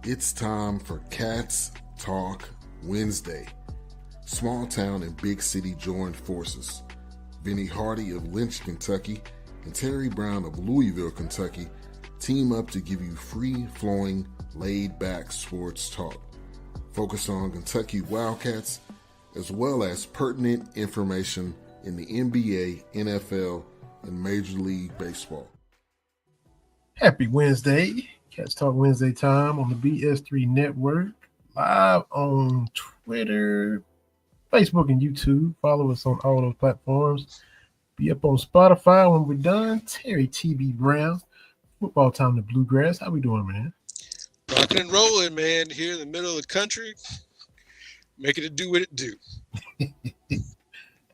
It's time for Cats Talk Wednesday. Small town and big city joined forces. Vinny Hardy of Lynch, Kentucky, and Terry Brown of Louisville, Kentucky team up to give you free-flowing, laid-back sports talk. Focus on Kentucky Wildcats, as well as pertinent information in the NBA, NFL, and Major League Baseball. Happy Wednesday. Cats Talk Wednesday time on the BS3 Network. Live on Twitter, Facebook, and YouTube. Follow us on all those platforms. Be up on Spotify when we're done. Terry TB Brown. Football time to Bluegrass. How we doing, man? Rocking and rolling, man, here in the middle of the country. Making it do what it do.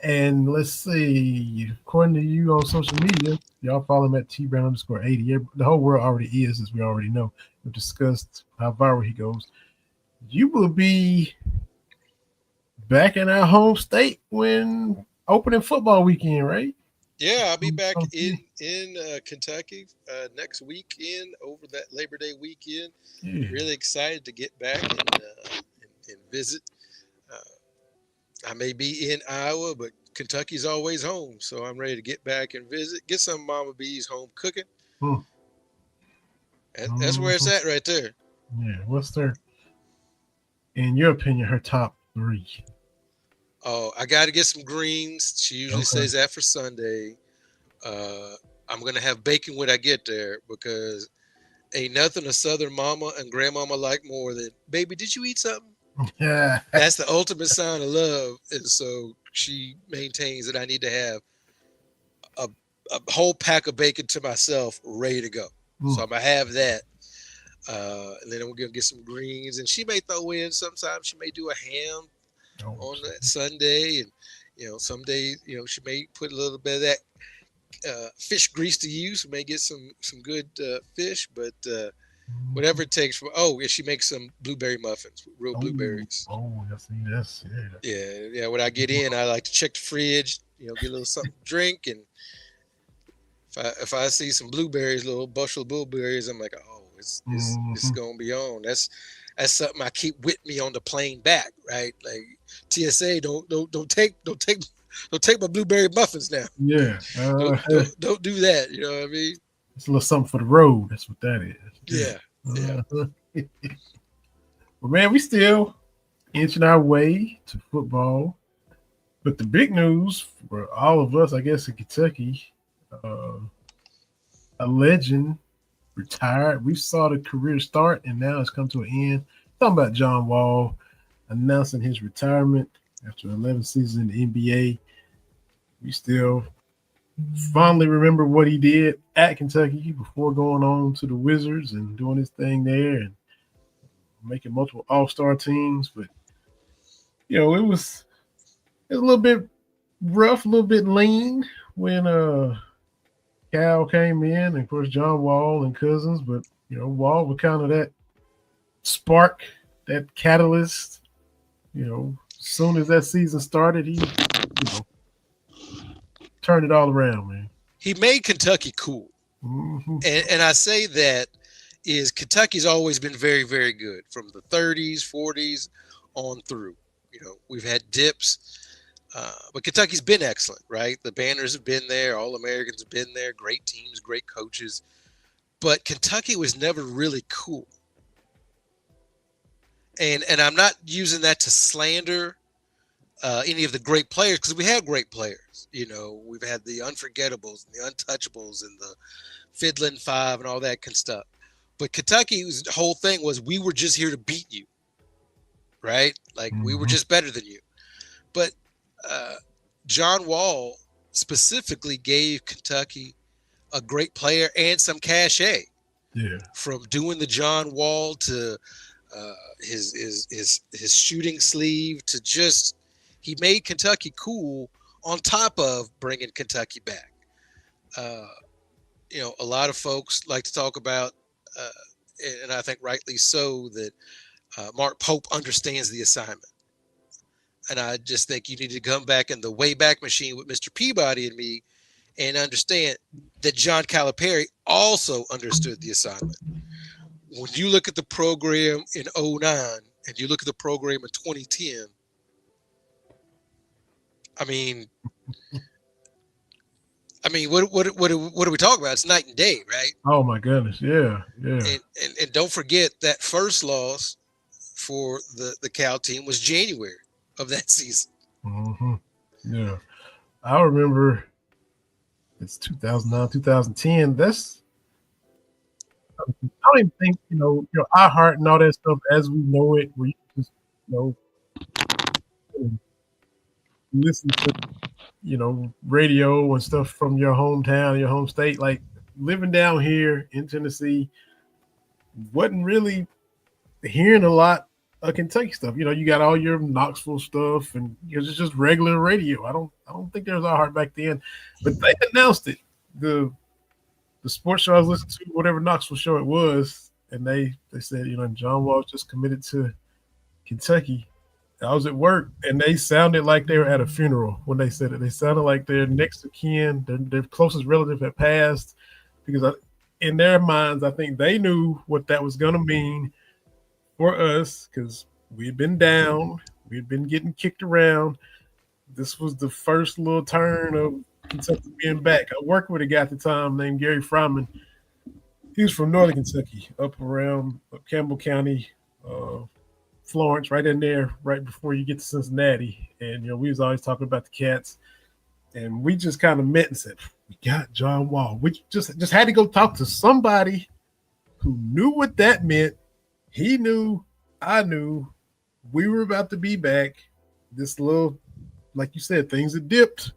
And let's see, according to you on social media, y'all follow him at tbrown_80. The whole world already is, as we already know. We've discussed how viral he goes. You will be back in our home state when opening football weekend, right? Yeah, I'll be back in Kentucky next weekend over that Labor Day weekend. Yeah. Really excited to get back and visit. I may be in Iowa, but Kentucky's always home, so I'm ready to get back and visit. Get some Mama B's home cooking. That's where it's at right there. Yeah, what's their, in your opinion, her top three? Oh, I got to get some greens. She usually says that for Sunday. I'm going to have bacon when I get there because ain't nothing a Southern mama and grandmama like more than, baby, did you eat something? Yeah. That's the ultimate sign of love. And so she maintains that I need to have a whole pack of bacon to myself ready to go. So I'm going to have that. And then we're going to get some greens. And she may throw in, sometimes she may do a ham on that Sunday. And, some days, she may put a little bit of that fish grease to use. We may get some good fish, but whatever it takes. And she makes some blueberry muffins, real blueberries. Yes. Yeah. When I get in, I like to check the fridge, get a little something to drink. And if I see some blueberries, little bushel of blueberries, I'm like, oh, it's going to be on. That's something I keep with me on the plane back, right? Like TSA, don't take my blueberry muffins now. Yeah. Don't do that. You know what I mean? It's a little something for the road. That's what that is. Yeah. Well, man, we still inching our way to football. But the big news for all of us, I guess, in Kentucky, a legend retired. We saw the career start, and now it's come to an end. Talking about John Wall announcing his retirement after 11 seasons in the NBA. We still fondly remember what he did at Kentucky before going on to the Wizards and doing his thing there and making multiple all-star teams. But, it was a little bit rough, a little bit lean when Cal came in, and of course John Wall and Cousins. But, Wall was kind of that spark, that catalyst. As soon as that season started, he turned it all around, man. He made Kentucky cool. Mm-hmm. And I say that is Kentucky's always been very, very good from the 30s, 40s on through. We've had dips, but Kentucky's been excellent, right? The Banners have been there. All-Americans have been there. Great teams, great coaches. But Kentucky was never really cool. And I'm not using that to slander any of the great players because we have great players. We've had the unforgettables and the untouchables and the fiddling five and all that kind of stuff. But Kentucky's whole thing was we were just here to beat you, right? Like we were just better than you. But John Wall specifically gave Kentucky a great player and some cachet. Yeah. From doing the John Wall to his shooting sleeve to just he made Kentucky cool on top of bringing Kentucky back. A lot of folks like to talk about, and I think rightly so, that Mark Pope understands the assignment. And I just think you need to come back in the Wayback Machine with Mr. Peabody and me and understand that John Calipari also understood the assignment. when you look at the program in 09 and you look at the program in 2010, I mean, what are we talking about? It's night and day, right? Oh my goodness, yeah. And don't forget that first loss for the Cal team was January of that season. Mm-hmm. Yeah, I remember. It's 2009, 2010. I don't even think iHeart and all that stuff as we know it. Where you just listen to radio and stuff from your hometown, your home state. Like living down here in Tennessee, wasn't really hearing a lot of Kentucky stuff. You got all your Knoxville stuff, and it's just regular radio. I don't think there was iHeart back then, but they announced it. The sports show I was listening to, whatever Knoxville show it was, and they said, John Wall just committed to Kentucky. I was at work, and they sounded like they were at a funeral when they said it. They sounded like their next of kin, their closest relative had passed, because in their minds, I think they knew what that was going to mean for us, because we had been down, we had been getting kicked around. This was the first little turn of Kentucky being back. I worked with a guy at the time named Gary Fryman. He was from Northern Kentucky, up around Campbell County, Florence, right in there, right before you get to Cincinnati. And we was always talking about the Cats, and we just kind of met and said, "We got John Wall." We just had to go talk to somebody who knew what that meant. He knew, I knew, we were about to be back. This little, like you said, things had dipped.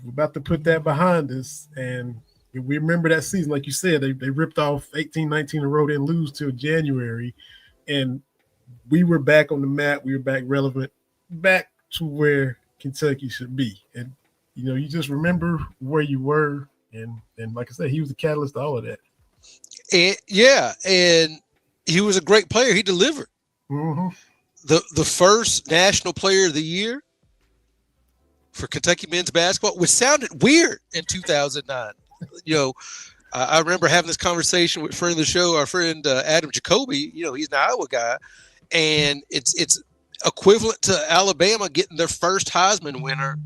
We're about to put that behind us, and we remember that season, like you said, they ripped off 18-19 in a row, didn't lose till January, and we were back on the map. We were back relevant, back to where Kentucky should be. And you just remember where you were, and like I said, he was the catalyst to all of that. And he was a great player. He delivered. Mm-hmm. The first National Player of the Year for Kentucky men's basketball, which sounded weird in 2009. I remember having this conversation with a friend of the show, our friend Adam Jacoby. He's an Iowa guy, and it's equivalent to Alabama getting their first Heisman winner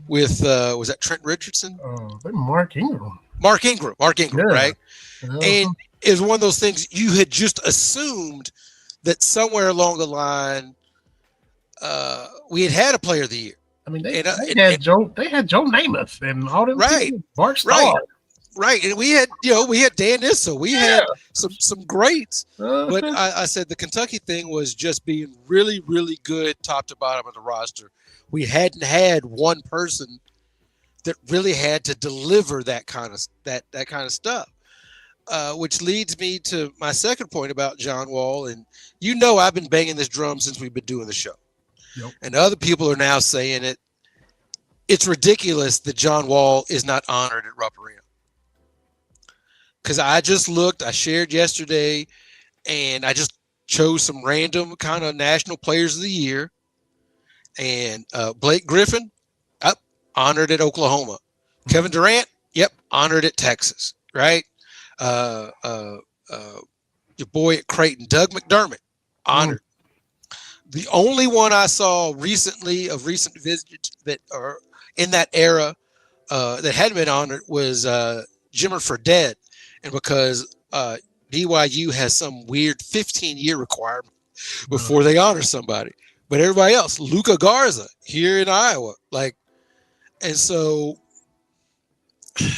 with was that Trent Richardson? Mark Ingram. Mark Ingram, yeah. Right? And it was one of those things you had just assumed that somewhere along the line we had a Player of the Year. I mean, they had Joe Namath and all them. Right. Bart Starr. Right. And we had Dan Issa. We had some greats. But I said the Kentucky thing was just being really, really good top to bottom of the roster. We hadn't had one person that really had to deliver that kind of stuff. Which leads me to my second point about John Wall. And I've been banging this drum since we've been doing the show. Yep. And other people are now saying it. It's ridiculous that John Wall is not honored at Rupp Arena. Because I just looked, I shared yesterday, and I just chose some random kind of National Players of the Year. And Blake Griffin, honored at Oklahoma. Kevin Durant, honored at Texas, right? Your boy at Creighton, Doug McDermott, honored. The only one I saw recently of recent vintage that are in that era that hadn't been honored was Jimmer Fredette, and because BYU has some weird 15-year requirement before they honor somebody, but everybody else, Luka Garza here in Iowa, and so, and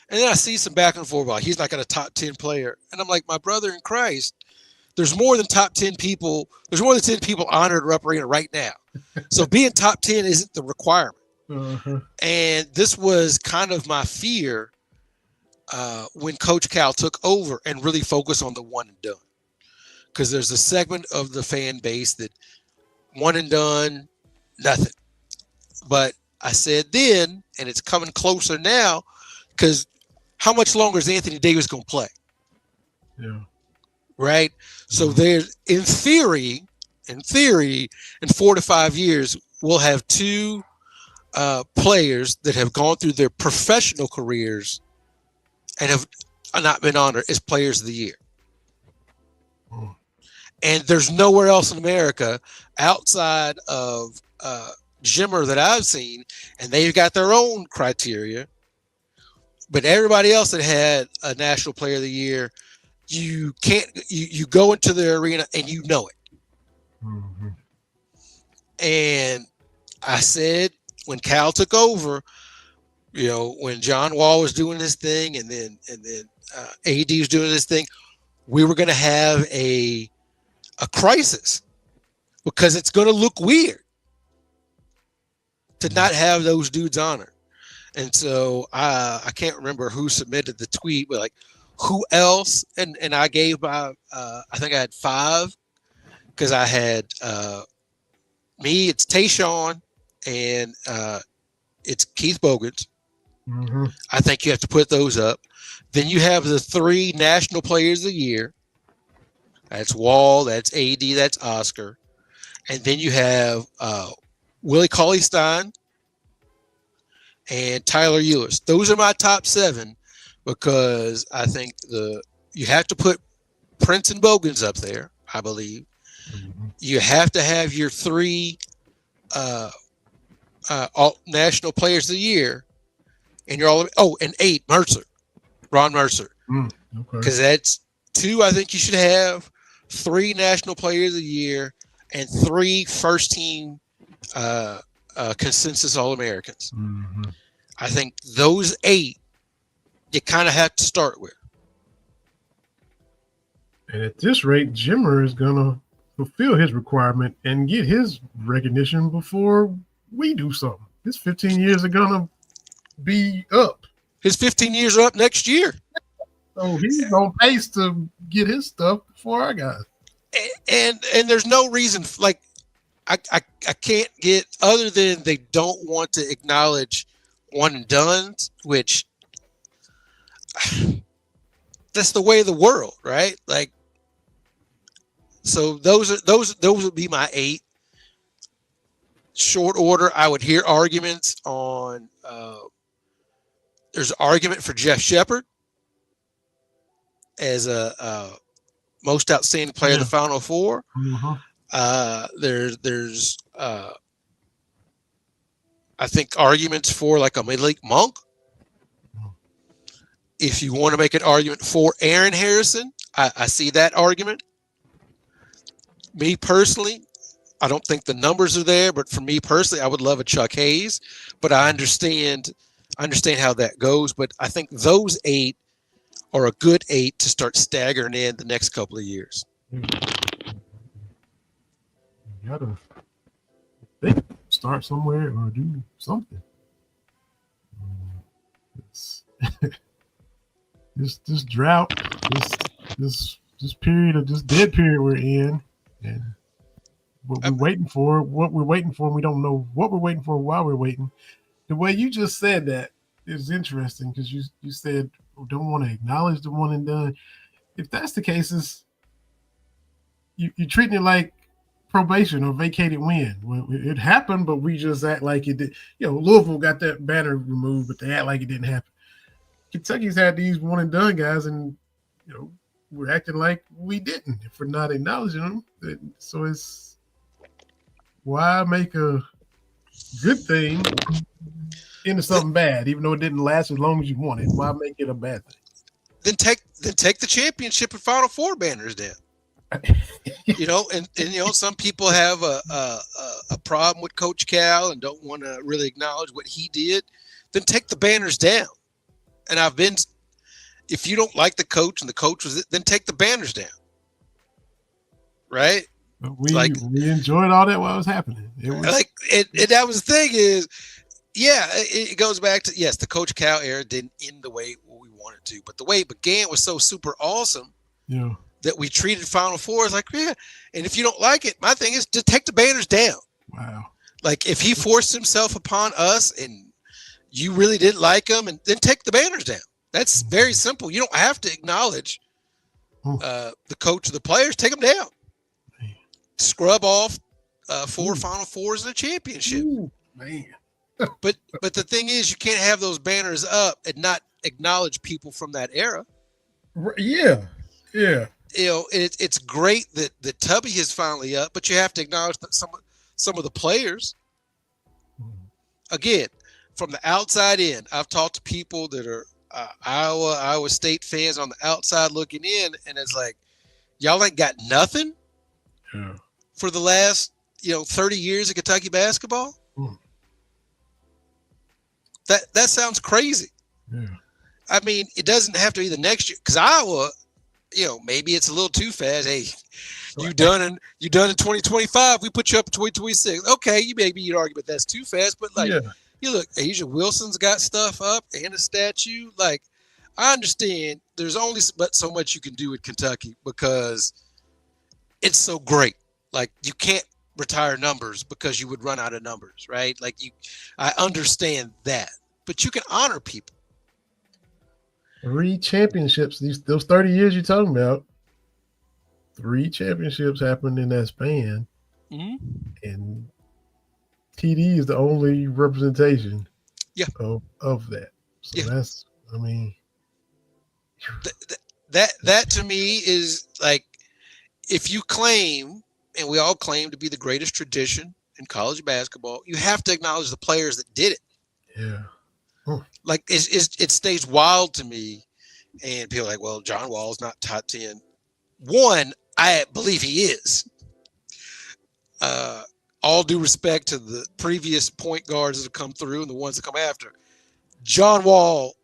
then I see some back and forth about he's not got a top 10 player, and I'm like, my brother in Christ. There's more than top 10 people. There's more than 10 people honored at Rupp Arena right now. So being top 10 isn't the requirement. Uh-huh. And this was kind of my fear when Coach Cal took over and really focused on the one and done. Because there's a segment of the fan base that one and done, nothing. But I said then, and it's coming closer now, because how much longer is Anthony Davis going to play? Yeah. Right. So there's, in theory, in 4 to 5 years, we'll have two players that have gone through their professional careers and have not been honored as Players of the Year. Mm. And there's nowhere else in America outside of Jimmer that I've seen, and they've got their own criteria. But everybody else that had a National Player of the Year, you can't. You go into the arena and you know it. Mm-hmm. And I said when Cal took over, when John Wall was doing his thing, and then AD was doing his thing, we were going to have a crisis because it's going to look weird to not have those dudes honored. And so I can't remember who submitted the tweet, but like who else? And I gave my I think I had 5 because I had me, it's Tayshaun, and it's Keith Bogans. Mm-hmm. I think you have to put those up. Then you have the 3 National Players of the Year. That's Wall, that's AD, that's Oscar. And then you have Willie Cauley-Stein and Tyler Ulis. Those are my top 7 because I think you have to put Prince and Bogans up there, I believe. Mm-hmm. You have to have your 3 all National Players of the Year, and and 8 Mercer, Ron Mercer, Okay. because that's 2. I think you should have 3 National Players of the Year and 3 first team consensus All-Americans. Mm-hmm. I think those 8 you kind of have to start with. And at this rate, Jimmer is gonna fulfill his requirement and get his recognition before we do something. His 15 years are gonna be up. His 15 years are up next year. So he's on pace to get his stuff before I got it. And there's no reason, like, I can't get, other than they don't want to acknowledge one and done, which that's the way of the world, right? Like, so those would be my 8. Short order, I would hear arguments on. There's an argument for Jeff Shepard as a most outstanding player of the Final Four. Mm-hmm. There's I think arguments for like a Malik Monk. If you want to make an argument for Aaron Harrison, I see that argument. Me personally, I don't think the numbers are there, but for me personally, I would love a Chuck Hayes, but I understand how that goes. But I think those 8 are a good 8 to start staggering in the next couple of years. You gotta start somewhere or do something. This drought, this period of this dead period we're in, and what we're waiting for, and we don't know what we're waiting for while we're waiting. The way you just said that is interesting because you said don't want to acknowledge the one and done. If that's the case, you're treating it like probation or vacated win. Well, it happened, but we just act like it did. Louisville got that banner removed, but they act like it didn't happen. Kentucky's had these one and done guys, and we're acting like we didn't if we're not acknowledging them. So it's why make a good thing into something bad, even though it didn't last as long as you wanted. Why make it a bad thing? Then take the championship and Final Four banners down. And some people have a problem with Coach Cal and don't want to really acknowledge what he did. Then take the banners down. And if you don't like the coach and the coach was it, then take the banners down. Right? But we enjoyed all that while it was happening. It was that was the thing is, it goes back to, yes, the Coach Cal era didn't end the way we wanted to, but the way it began was so super awesome. Yeah. That we treated Final Four as like, and if you don't like it, my thing is to take the banners down. Wow. Like if he forced himself upon us and you really didn't like him, and then take the banners down. That's very simple. You don't have to acknowledge the coach or the players. Take them down. Scrub off 4 Final Fours and a championship. Ooh, man. But the thing is, you can't have those banners up and not acknowledge people from that era. Yeah. it's great that Tubby is finally up, but you have to acknowledge that some of the players, again, from the outside in, I've talked to people that are Iowa State fans on the outside looking in, and it's like, y'all ain't got nothing for the last 30 years of Kentucky basketball. That sounds crazy. Yeah. I mean, it doesn't have to be the next year, because Iowa, maybe it's a little too fast. Hey, you done in 2025. We put you up in 2026. Okay, you'd argue, but that's too fast. But you look, Asia Wilson's got stuff up and a statue. Like, I understand there's only but so much you can do at Kentucky because it's so great. Like, you can't retire numbers because you would run out of numbers, right? Like, I understand that, but you can honor people. 3 championships. Those 30 years you're talking about. 3 championships happened in that span, and TD is the only representation of that. So that's, I mean, that to me is like, if you claim, and we all claim to be the greatest tradition in college basketball, you have to acknowledge the players that did it. Yeah. Like, it stays wild to me, and people are like, well, John Wall is not top 10. One, I believe he is. All due respect to the previous point guards that have come through and the ones that come after, John Wall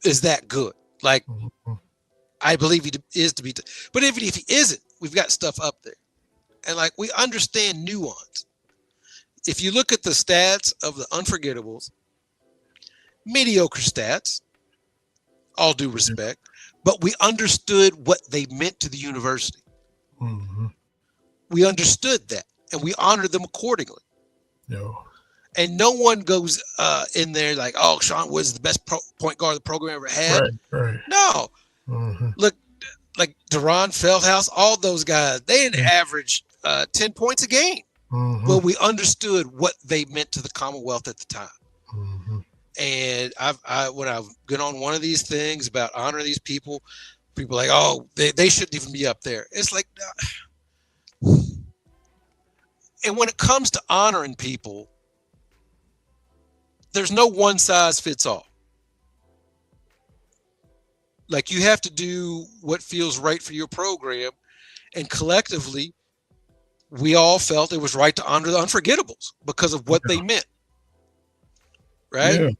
is that good. Like, I believe he is to be. But even if he isn't, we've got stuff up there. And, like, we understand nuance. If you look at the stats of the Unforgettables, mediocre stats, all due respect, but we understood what they meant to the university. We understood that, and we honored them accordingly. And no one goes in there like, oh, Sean Woods is the best point guard the program ever had. Right. No. Look, like Deron Feldhouse, all those guys, they didn't average 10 points a game. Well, we understood what they meant to the Commonwealth at the time. And when I've been on one of these things about honoring these people are like, oh, they shouldn't even be up there. It's like, and when it comes to honoring people, there's no one size fits all. Like, you have to do what feels right for your program. And collectively, we all felt it was right to honor the Unforgettables because of what they meant. Right?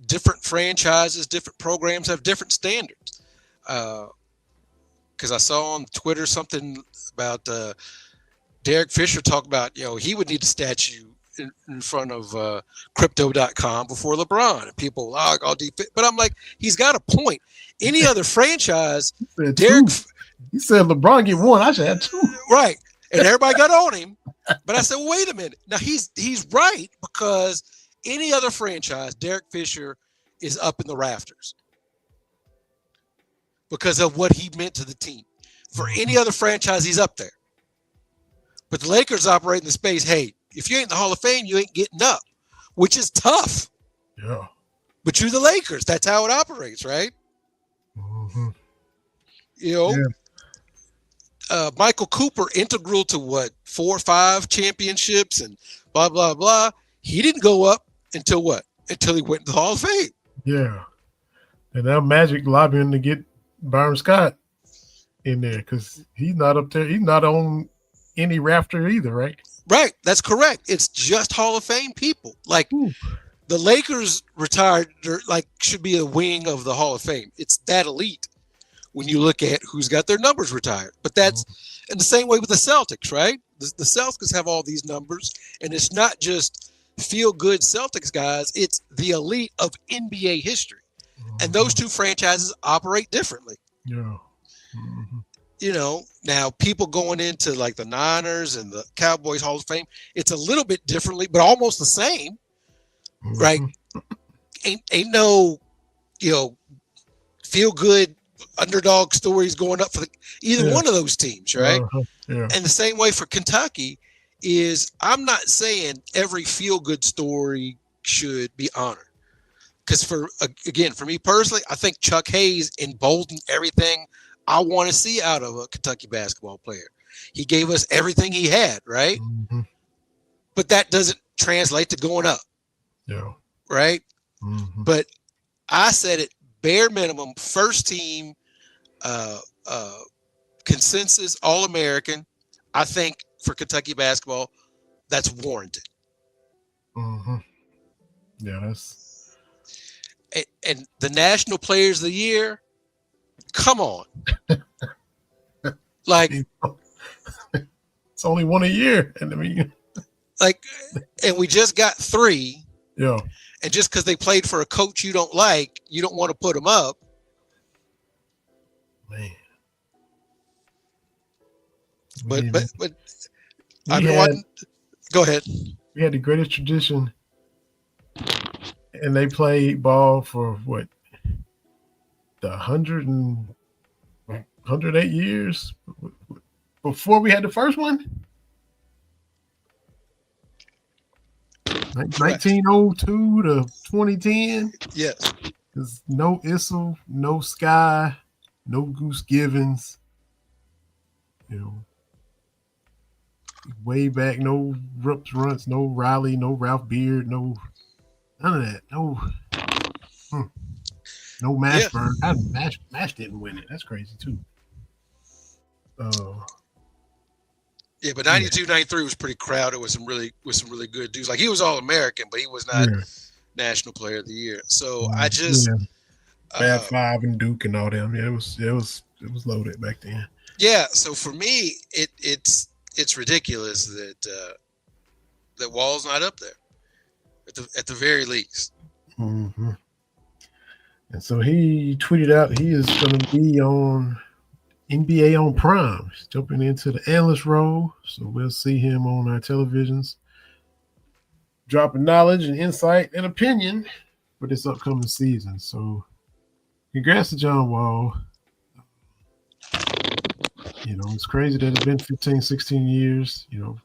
Different franchises, different programs have different standards. Because I saw on Twitter something about Derek Fisher talk about, he would need a statue in front of crypto.com before LeBron, and people but I'm like, he's got a point. Any other franchise, he said LeBron get 1, I should have 2. Right. And everybody got on him. But I said, well, wait a minute. Now he's right, because any other franchise, Derek Fisher is up in the rafters because of what he meant to the team. For any other franchise, he's up there. But the Lakers operate in the space, hey, if you ain't in the Hall of Fame, you ain't getting up, which is tough. Yeah. But you're the Lakers. That's how it operates, right? Michael Cooper, integral to 4 or 5 championships and blah, blah, blah. He didn't go up until what? Until he went to the Hall of Fame. Yeah. And now Magic lobbying to get Byron Scott in there because he's not up there. He's not on any rafter either, right? Right. That's correct. It's just Hall of Fame people. Like, the Lakers retired, should be a wing of the Hall of Fame. It's that elite when you look at who's got their numbers retired. But that's in the same way with the Celtics, right? The Celtics have all these numbers, and it's not just feel-good Celtics guys. It's the elite of NBA history. And those two franchises operate differently. Yeah. Now people going into like the Niners and the Cowboys Hall of Fame, it's a little bit differently, but almost the same, right? Ain't no, feel good underdog stories going up for either one of those teams, right? And the same way for Kentucky is, I'm not saying every feel good story should be honored. because for me personally, I think Chuck Hayes emboldened everything I want to see out of a Kentucky basketball player. He gave us everything he had, right? Mm-hmm. But that doesn't translate to going up, Yeah. right? Mm-hmm. But I said it bare minimum, first team, uh, consensus All American. I think for Kentucky basketball, that's warranted. Mm-hmm. Yeah, that's And the National Players of the Year, come on. Like, it's only one a year. And I mean, and we just got 3. yeah. And just because they played for a coach you don't like, you don't want to put them up. Man. But we I've been had, wanting. Go ahead. we had the greatest tradition, and they played ball for what, the 108 years before we had the first one. Correct. 1902 to 2010. Yes. There's no Issel, no Sky, no Goose Givens. You know, way back, no Rups Runts, no Riley, no Ralph Beard, no none of that. No Mashburn. Mash didn't win it. That's crazy too. Yeah, but 92, 93 was pretty crowded with some really good dudes. Like, he was All American, but he was not National Player of the Year. So I just Bad Five and Duke and all them. Yeah, it was loaded back then. Yeah. So for me, it's ridiculous that Wall's not up there at the very least. Mm-hmm. And so he tweeted out he is going to be on NBA on Prime. He's jumping into the analyst role, so we'll see him on our televisions, dropping knowledge and insight and opinion for this upcoming season. So congrats to John Wall. You know, it's crazy that it's been 15, 16 years. You know,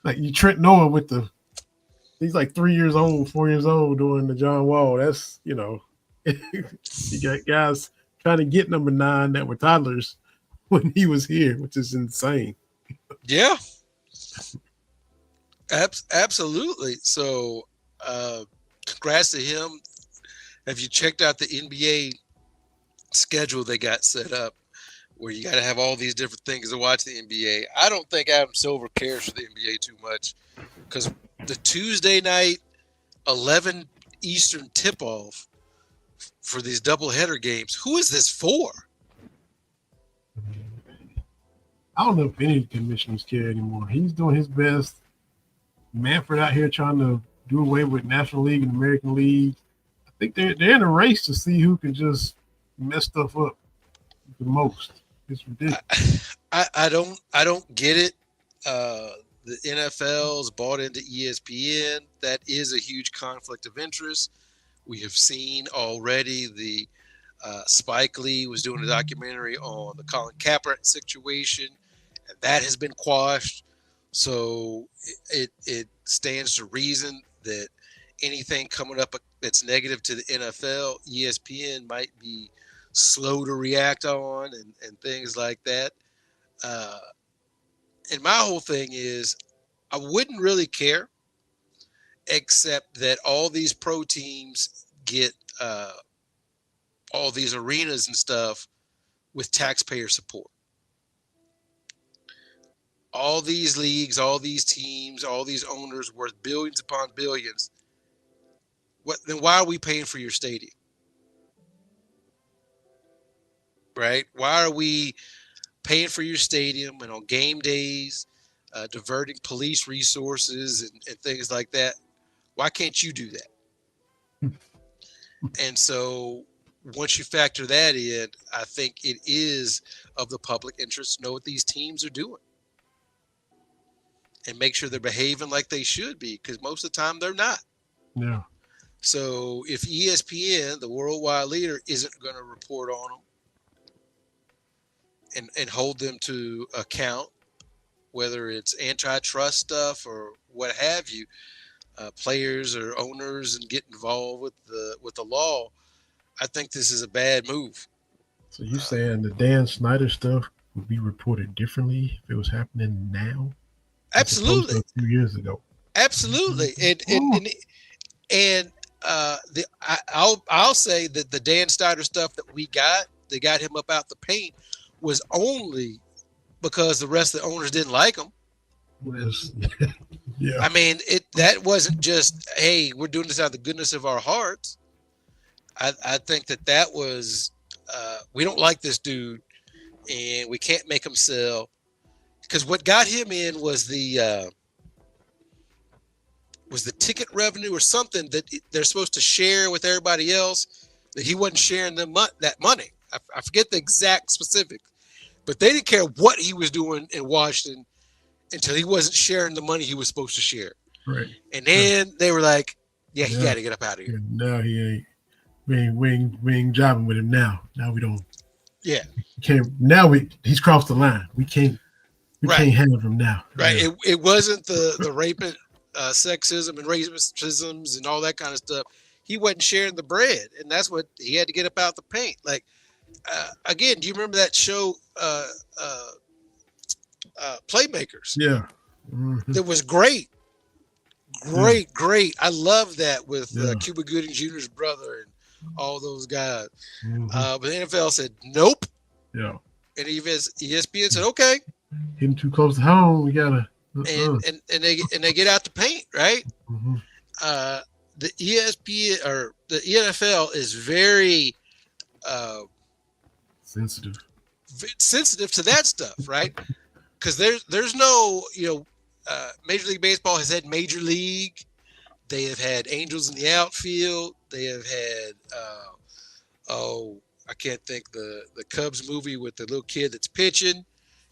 like you Trent Noah with he's like 3 years old, 4 years old doing the John Wall. That's, you know, you got guys trying to get number 9 that were toddlers when he was here, which is insane. Yeah. Absolutely. So congrats to him. Have you checked out the NBA schedule they got set up where you got to have all these different things to watch the NBA? I don't think Adam Silver cares for the NBA too much, because the Tuesday night 11 Eastern tip-off for these doubleheader games, who is this for? I don't know if any commissioners care anymore. He's doing his best. Manfred out here trying to do away with National League and American League. I think they're in a race to see who can just mess stuff up the most. It's ridiculous. I don't get it. The NFL's bought into ESPN. That is a huge conflict of interest. We have seen already the Spike Lee was doing a documentary on the Colin Kaepernick situation, and that has been quashed. So it stands to reason that anything coming up that's negative to the NFL, ESPN might be slow to react on and things like that. And my whole thing is, I wouldn't really care, except that all these pro teams get all these arenas and stuff with taxpayer support. All these leagues, all these teams, all these owners worth billions upon billions. Then why are we paying for your stadium? Right? Why are we paying for your stadium and on game days, diverting police resources and things like that? Why can't you do that? And so once you factor that in, I think it is of the public interest to know what these teams are doing and make sure they're behaving like they should be, because most of the time they're not. Yeah. So if ESPN, the worldwide leader, isn't going to report on them and hold them to account, whether it's antitrust stuff or what have you, players or owners and get involved with the law, I think this is a bad move. So you saying the Dan Snyder stuff would be reported differently if it was happening now? Absolutely. A few years ago. Absolutely. I'll say that the Dan Snyder stuff that they got him up out the paint, was only because the rest of the owners didn't like him. Yeah. I mean, that wasn't just, hey, we're doing this out of the goodness of our hearts. I think that was, we don't like this dude, and we can't make him sell. Because what got him in was the ticket revenue or something that they're supposed to share with everybody else, that he wasn't sharing them that money. I forget the exact specifics, but they didn't care what he was doing in Washington until he wasn't sharing the money he was supposed to share. Right. And then they were like, yeah, he got to get up out of here. No, he ain't. We ain't jobbing with him now. Now we don't. Yeah. He's crossed the line. We can't have him now. Right. Yeah. It wasn't the rampant sexism and racisms and all that kind of stuff. He wasn't sharing the bread, and that's what he had to get up out the paint. Like, again, do you remember that show, Playmakers? Yeah. Mm-hmm. That was great. Great. I love that with Cuba Gooding Jr.'s brother and all those guys. Mm-hmm. But the NFL said, nope. Yeah. And ESPN said, okay. Getting too close to home, we gotta. And they get out the paint, right? Mm-hmm. The ESPN or the NFL is very sensitive to that stuff, right? Because there's no, Major League Baseball has had Major League. They have had Angels in the outfield. They have had I can't think, the Cubs movie with the little kid that's pitching.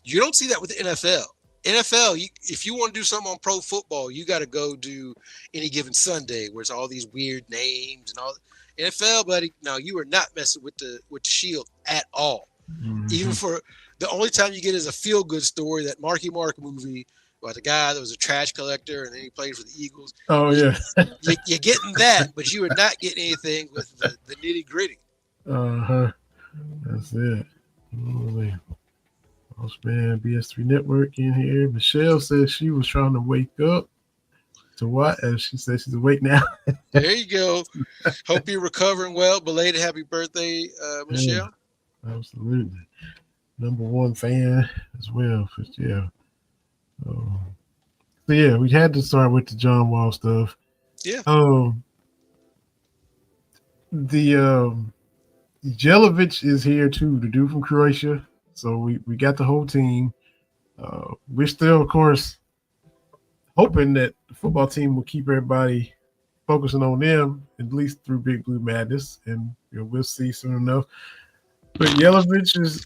You don't see that with the NFL. NFL, if you want to do something on pro football, you got to go do Any Given Sunday, where it's all these weird names and all. NFL, buddy, no, you are not messing with the Shield at all. Mm-hmm. Even for the only time you get is a feel good story, that Marky Mark movie about the guy that was a trash collector and then he played for the Eagles. Oh yeah, you're getting that, but you are not getting anything with the nitty gritty. That's it. Man, BS3 Network in here. Michelle says she was trying to wake up to what? As she says she's awake now. There you go. Hope you're recovering well. Belated happy birthday, Michelle. Yeah, absolutely. Number one fan as well. Yeah. So yeah, we had to start with the John Wall stuff. Yeah. The Jelavic is here too, the dude from Croatia. So we got the whole team. We're still, of course, hoping that the football team will keep everybody focusing on them, at least through Big Blue Madness, and we'll see soon enough. But Jelavic has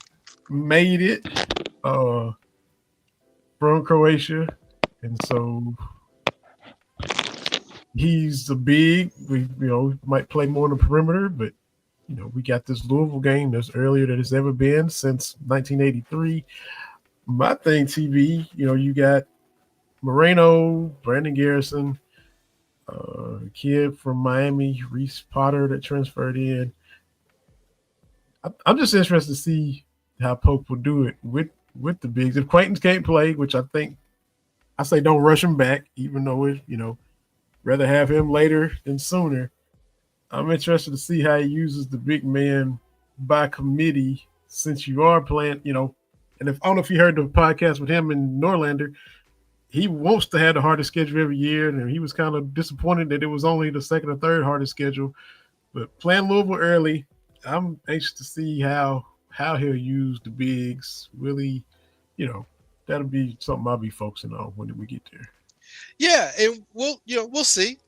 made it from Croatia, and so he's a big. We might play more on the perimeter, but we got this Louisville game that's earlier than it's ever been since 1983. My thing, TV, you got Moreno, Brandon Garrison, a kid from Miami, Reese Potter, that transferred in. I'm just interested to see how Pope will do it with the bigs. If Quaintance can't play, which I say don't rush him back, even though rather have him later than sooner. I'm interested to see how he uses the big man by committee, since you are playing, and I don't know if you heard the podcast with him and Norlander, he wants to have the hardest schedule every year, and he was kind of disappointed that it was only the second or third hardest schedule. But playing Louisville early, I'm anxious to see how he'll use the bigs. Really, that'll be something I'll be focusing on when we get there. Yeah, and we'll see.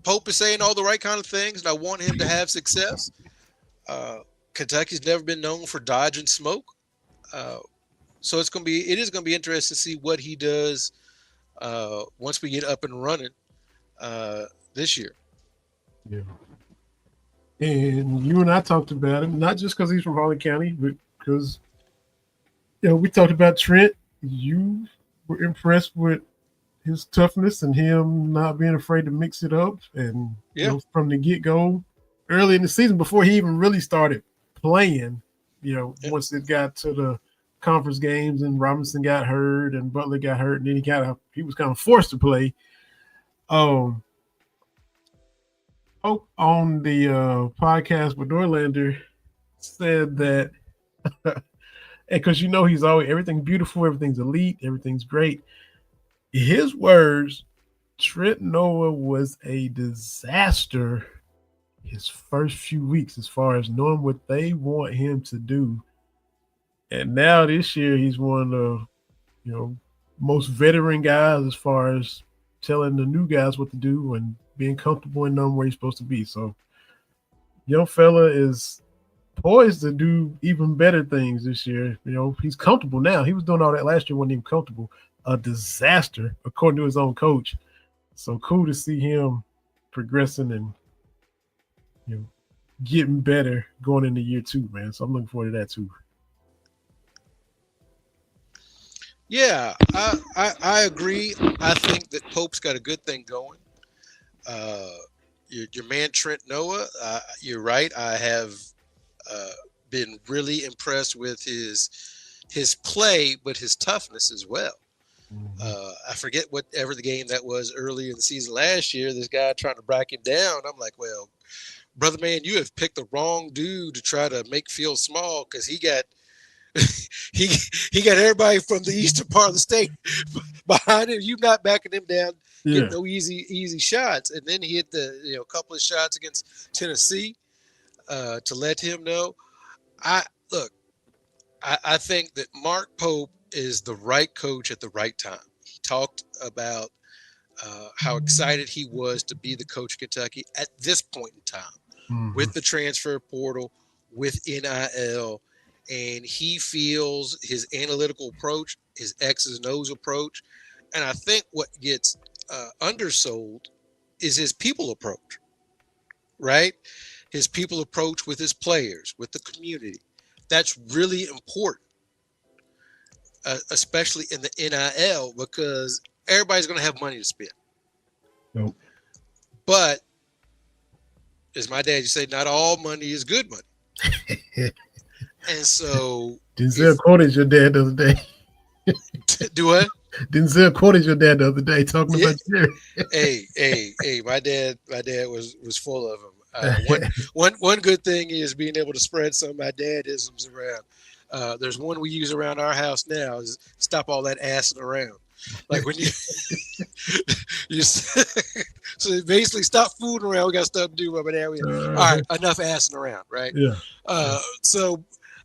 Pope is saying all the right kind of things, and I want him to have success. Kentucky's never been known for dodging smoke, so it is going to be interesting to see what he does once we get up and running this year. Yeah, and you and I talked about him, not just because he's from Harlan County, but because we talked about Trent. You were impressed with his toughness and him not being afraid to mix it up, and from the get go, early in the season before he even really started playing, once it got to the conference games and Robinson got hurt and Butler got hurt, and then he was kind of forced to play. On the podcast with Norlander said that, because he's always everything's beautiful, everything's elite, everything's great. His words, Trent Noah was a disaster his first few weeks as far as knowing what they want him to do. And now this year he's one of the most veteran guys as far as telling the new guys what to do and being comfortable and knowing where he's supposed to be. So young fella is poised to do even better things this year. He's comfortable now. He was doing all that last year, wasn't even comfortable. A disaster, according to his own coach. So cool to see him progressing and getting better going into year 2, man. So I'm looking forward to that too. Yeah, I agree. I think that Pope's got a good thing going. Your man Trent Noah, you're right. I have been really impressed with his play, but his toughness as well. I forget whatever the game that was earlier in the season last year. This guy trying to break him down. I'm like, well, brother, man, you have picked the wrong dude to try to make feel small, because he got he got everybody from the eastern part of the state behind him. You not backing him down, getting no easy shots, and then he hit the couple of shots against Tennessee to let him know. I think that Mark Pope is the right coach at the right time. He talked about how excited he was to be the coach of Kentucky at this point in time, with the transfer portal, with NIL, and he feels his analytical approach, his X's and O's approach, and I think what gets undersold is his people approach, right? His people approach with his players, with the community. That's really important. Especially in the NIL, because everybody's going to have money to spend. Nope. But, as my dad used to say, not all money is good money. And so... Denzel quoted your dad the other day. Do what? Denzel quoted your dad the other day talking about Jerry. hey, my dad was full of them. One good thing is being able to spread some of my dadisms around. There's one we use around our house now, is stop all that assing around. Like when you so basically stop fooling around. We got stuff to do. All right, enough assing around, right? Yeah. So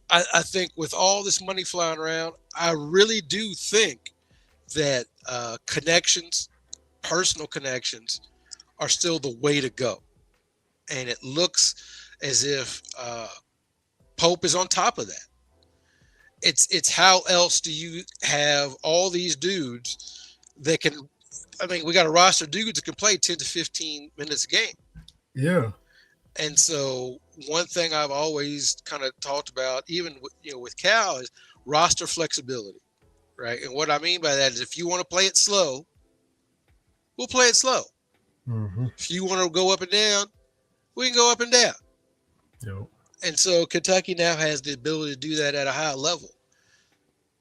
I think with all this money flying around, I really do think that connections, personal connections, are still the way to go. And it looks as if Pope is on top of that. It's how else do you have all these dudes that can, we got a roster of dudes that can play 10 to 15 minutes a game. Yeah. And so one thing I've always kind of talked about, even with Cal, is roster flexibility, right? And what I mean by that is if you want to play it slow, we'll play it slow. Mm-hmm. If you want to go up and down, we can go up and down. Yep. And so Kentucky now has the ability to do that at a high level.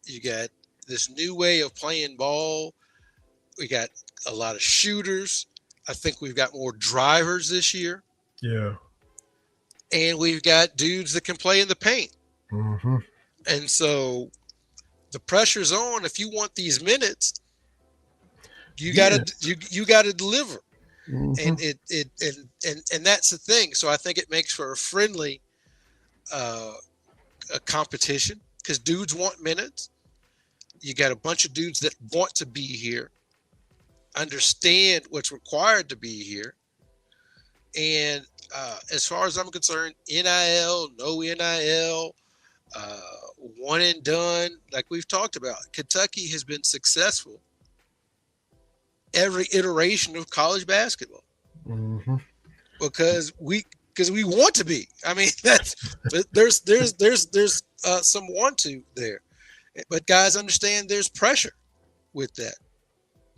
You got this new way of playing ball. We got a lot of shooters. I think we've got more drivers this year. Yeah. And we've got dudes that can play in the paint. Mm-hmm. And so the pressure's on. If you want these minutes, you gotta deliver. Mm-hmm. And that's the thing. So I think it makes for a friendly a competition, because dudes want minutes. You got a bunch of dudes that want to be here, understand what's required to be here. And as far as I'm concerned, NIL, no NIL, one and done, like we've talked about, Kentucky has been successful every iteration of college basketball. Mm-hmm. Because we want to be. There's some want to there, but guys understand there's pressure with that.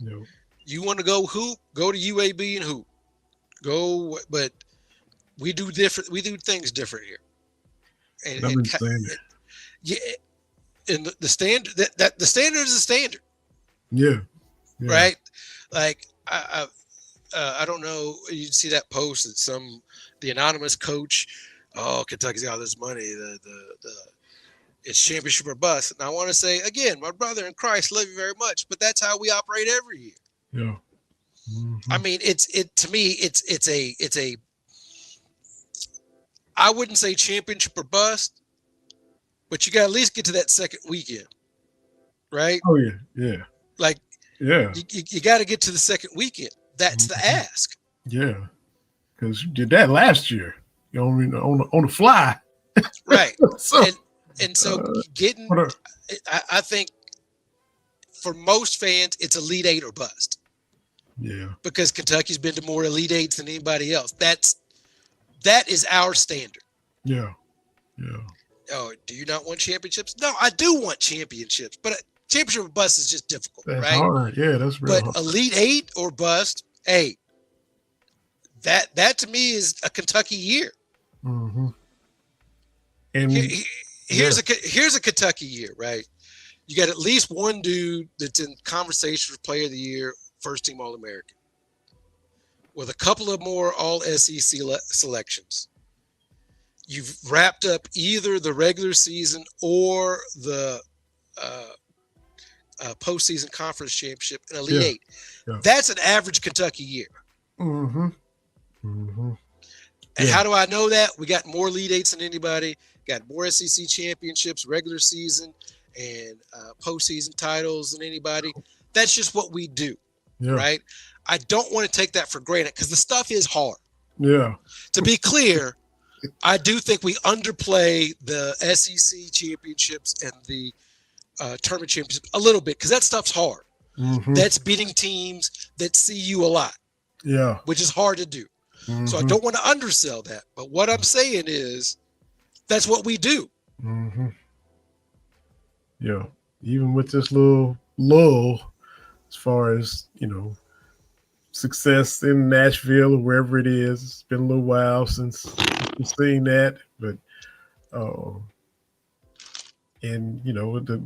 No. You want to go hoop? Go to UAB and hoop. Go, but we do different. We do things different here. I've been saying it. Yeah, and the standard that the standard is the standard. Yeah. Right. Like I don't know. You see that post that the anonymous coach. Oh, Kentucky's got all this money. It's championship or bust. And I want to say again, my brother in Christ, love you very much, but that's how we operate every year. Yeah. Mm-hmm. I mean, to me, it's a. I wouldn't say championship or bust, but you got to at least get to that second weekend, right? Oh yeah. Like, yeah, you got to get to the second weekend. That's the ask. Yeah, because you did that last year. You know, on the fly, right? So, and so getting, I think for most fans, it's Elite Eight or bust. Yeah, because Kentucky's been to more Elite Eights than anybody else. That is our standard. Yeah. Oh, do you not want championships? No, I do want championships, but championship or bust is just difficult, that's right? hard. Yeah, that's real hard. Elite Eight or bust, hey, that to me is a Kentucky year. Mm-hmm. And here's a Kentucky year, right? You got at least one dude that's in conversation for Player of the Year, first team All-American, with a couple of more All-SEC selections. You've wrapped up either the regular season or the postseason conference championship in Elite Eight. Yeah. That's an average Kentucky year. Mm-hmm. Mm-hmm. And how do I know that? We got more Elite Eights than anybody, got more SEC championships, regular season, and postseason titles than anybody. That's just what we do, right? I don't want to take that for granted because the stuff is hard. Yeah. To be clear, I do think we underplay the SEC championships and the tournament championships a little bit because that stuff's hard. Mm-hmm. That's beating teams that see you a lot. Yeah. Which is hard to do. Mm-hmm. So I don't want to undersell that. But what I'm saying is that's what we do. Mm-hmm. Yeah. Even with this little lull, as far as, success in Nashville or wherever it is, it's been a little while since we've seen that. But, the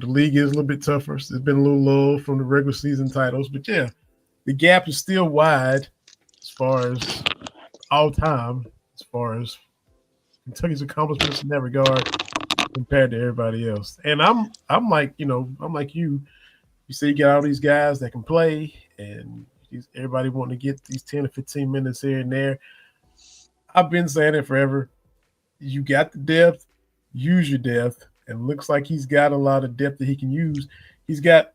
league is a little bit tougher. So it's been a little lull from the regular season titles. But, yeah, the gap is still wide as far as all time, as far as Kentucky's accomplishments in that regard compared to everybody else. And I'm like you. You say you got all these guys that can play, and everybody wanting to get these 10 or 15 minutes here and there. I've been saying it forever. You got the depth, use your depth, and looks like he's got a lot of depth that he can use. He's got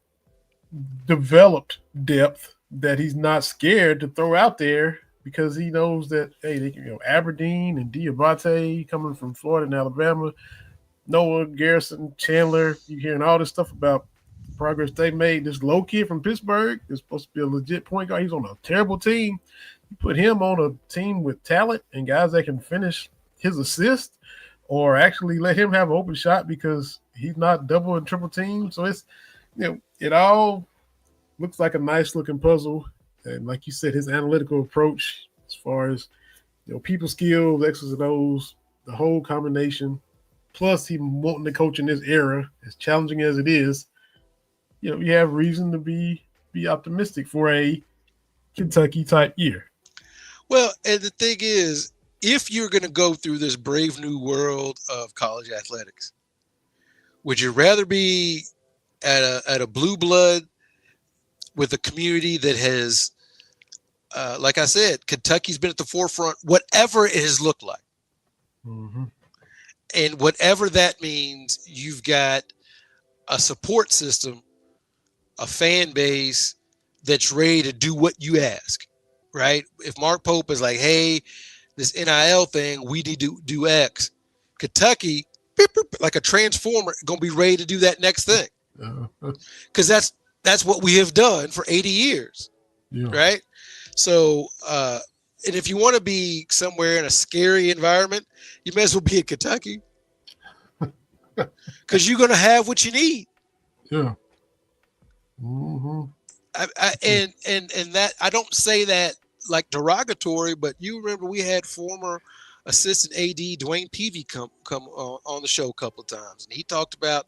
developed depth that he's not scared to throw out there because he knows that, hey, they can, Aberdeen and Diabate coming from Florida and Alabama, Noah, Garrison, Chandler, you're hearing all this stuff about the progress they made. This low kid from Pittsburgh is supposed to be a legit point guard. He's on a terrible team. You put him on a team with talent and guys that can finish his assist or actually let him have an open shot because he's not double and triple team. So it's, it all looks like a nice looking puzzle. And like you said, his analytical approach as far as, people skills, X's and O's, the whole combination, plus he wanting to coach in this era, as challenging as it is, you have reason to be optimistic for a Kentucky type year. Well, and the thing is, if you're going to go through this brave new world of college athletics, would you rather be at a blue blood with a community that has, like I said, Kentucky's been at the forefront, whatever it has looked like. Mm-hmm. And whatever that means, you've got a support system, a fan base that's ready to do what you ask, right? If Mark Pope is like, hey, this NIL thing, we need to do X. Kentucky, beep, beep, like a transformer, going to be ready to do that next thing. Because that's what we have done for 80 years, right? So, and if you want to be somewhere in a scary environment, you may as well be in Kentucky because you're going to have what you need. Yeah. Mm-hmm. And that I don't say that like derogatory, but you remember we had former assistant AD Dwayne Peavy come on the show a couple of times, and he talked about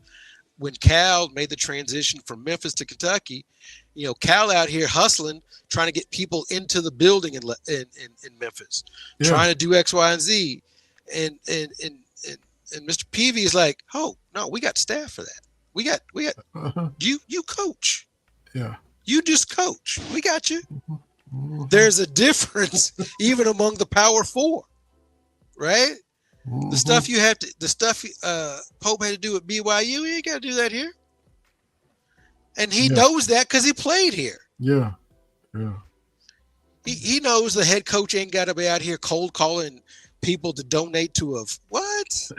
when Cal made the transition from Memphis to Kentucky. You know, Cal out here hustling, trying to get people into the building in Memphis, trying to do X, Y, and Z, and Mr. Peavy is like, oh no, we got staff for that. We got you coach. Yeah. You just coach. We got you. Mm-hmm. There's a difference even among the Power Four, right? Mm-hmm. The stuff Pope had to do at BYU, you ain't got to do that here. And he knows that because he played here. Yeah. He knows the head coach ain't got to be out here cold calling people to donate to what?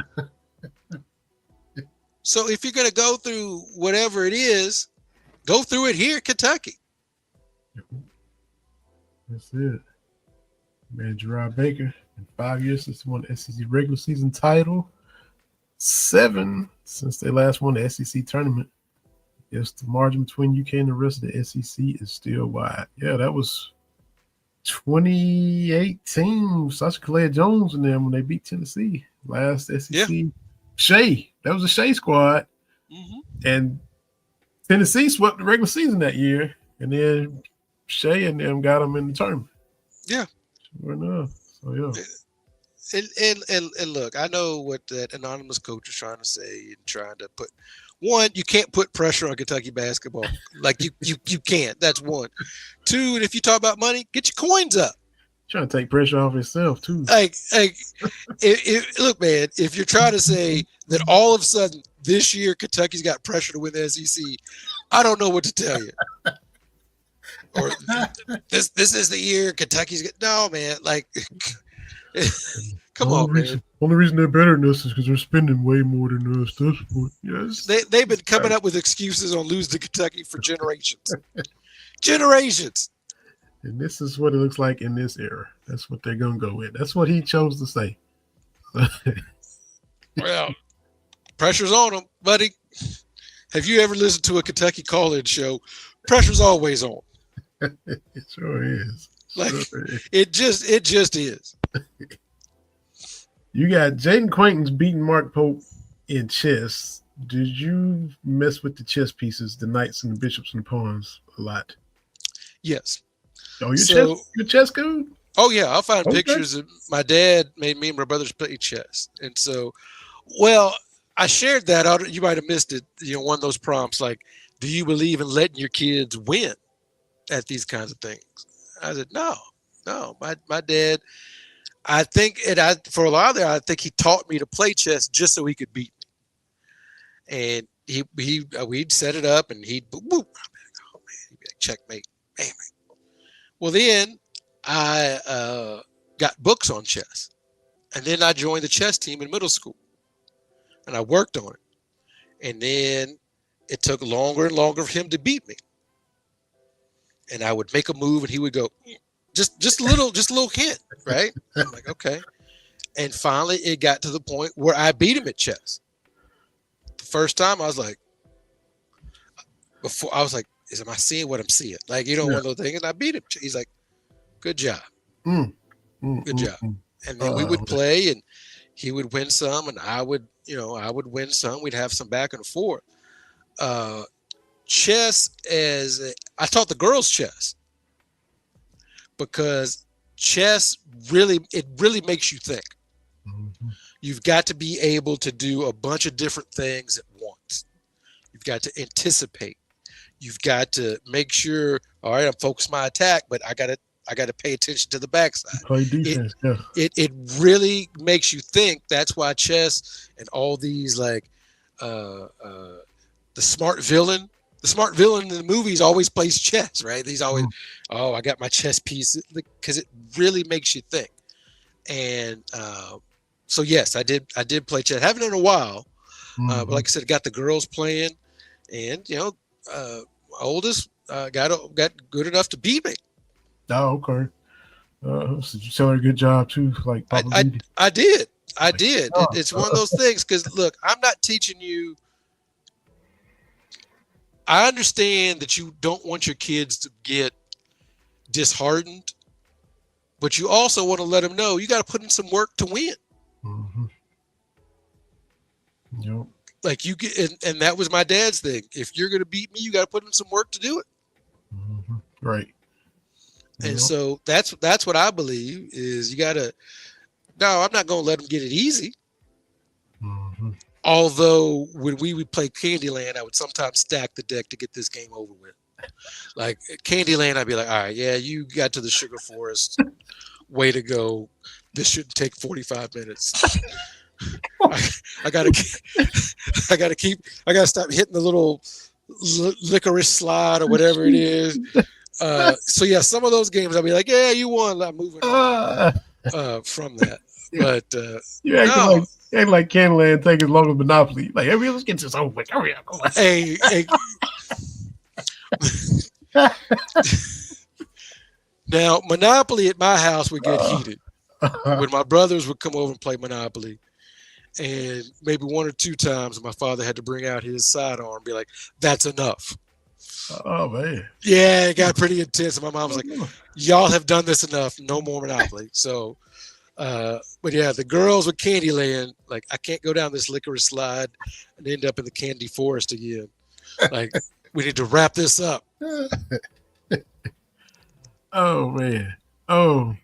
So if you're going to go through whatever it is, go through it here, Kentucky. That's it. Man, Gerard Baker, in 5 years since he won the SEC regular season title, 7 since they last won the SEC tournament. Yes, the margin between UK and the rest of the SEC is still wide. Yeah, that was 2018. Sasha Kalea-Jones and them when they beat Tennessee last SEC. Yeah. Shea, that was a Shea squad. Mm-hmm. And Tennessee swept the regular season that year, and then Shea and them got them in the tournament. Yeah. Sure enough. So, yeah. And look, I know what that anonymous coach is trying to say and trying to put. One, you can't put pressure on Kentucky basketball. Like you can't. That's one. Two, and if you talk about money, get your coins up. Trying to take pressure off himself too. Like look, man, if you're trying to say that all of a sudden this year Kentucky's got pressure to win the SEC, I don't know what to tell you. Or this is the year Kentucky's got no, man. Like, come on, man. Only reason they're better than us is because they're spending way more than us. That's what. Yes. They've been coming up with excuses on losing to Kentucky for generations. Generations. And this is what it looks like in this era. That's what they're gonna go with. That's what he chose to say. Well, pressure's on them, buddy. Have you ever listened to a Kentucky call-in show? Pressure's always on. It sure is. Like it just is. You got Jaden Quaintance beating Mark Pope in chess. Did you mess with the chess pieces, the knights and the bishops and the pawns a lot? Yes. Oh, your chess good? Oh yeah, I'll find pictures of my dad made me and my brothers play chess, and so, well, I shared that. You might have missed it. You know, one of those prompts like, "Do you believe in letting your kids win at these kinds of things?" I said, "No. My dad. I think for a while there, I think he taught me to play chess just so he could beat me, and we'd set it up, and he'd boop, oh man, he'd be like, checkmate, man. Well, then I got books on chess, and then I joined the chess team in middle school, and I worked on it, and then it took longer and longer for him to beat me, and I would make a move, and he would go, just a little hint, right? I'm like, okay, and finally it got to the point where I beat him at chess. The first time I was like, am I seeing what I'm seeing? Like, you know, one of those things. And I beat him. He's like, good job. Good job. And then we would play and he would win some and I would win some. We'd have some back and forth. Chess I taught the girls chess because chess really makes you think. Mm-hmm. You've got to be able to do a bunch of different things at once. You've got to anticipate. You've got to make sure, all right, I'm focused my attack, but I gotta pay attention to the backside. Play defense, it really makes you think. That's why chess and all these like the smart villain in the movies always plays chess, right? He's always, I got my chess piece, because it really makes you think. And so yes, I did play chess. Haven't in a while, but like I said, got the girls playing, and oldest got good enough to beat me. Oh, okay. So you tell her a good job too, like I did. It's one of those things because look, I'm not teaching you I understand that you don't want your kids to get disheartened, but you also want to let them know you got to put in some work to win. Mm-hmm. Yep. Like you get, and that was my dad's thing. If you're going to beat me, you got to put in some work to do it. Mm-hmm. Right. And Yep. so that's what I believe is you got to. No, I'm not going to let them get it easy. Mm-hmm. Although when we would play Candyland, I would sometimes stack the deck to get this game over with. Like Candyland, I'd be like, all right, yeah, you got to the Sugar Forest. Way to go. This shouldn't take 45 minutes. I gotta stop hitting the little licorice slide or whatever it is. So yeah, some of those games I'll be like, yeah, you won. I'm moving on from that. But you acting like Candyland taking as long as Monopoly. Like, hey, let's get this over with. Hurry up. Hey. Now, Monopoly at my house would get heated when my brothers would come over and play Monopoly. And maybe one or two times my father had to bring out his sidearm and be like, that's enough. Oh, man. Yeah, it got pretty intense. And my mom was like, y'all have done this enough. No more Monopoly. So, but yeah, the girls with Candyland, like, I can't go down this licorice slide and end up in the candy forest again. Like, we need to wrap this up. Oh, man. Oh,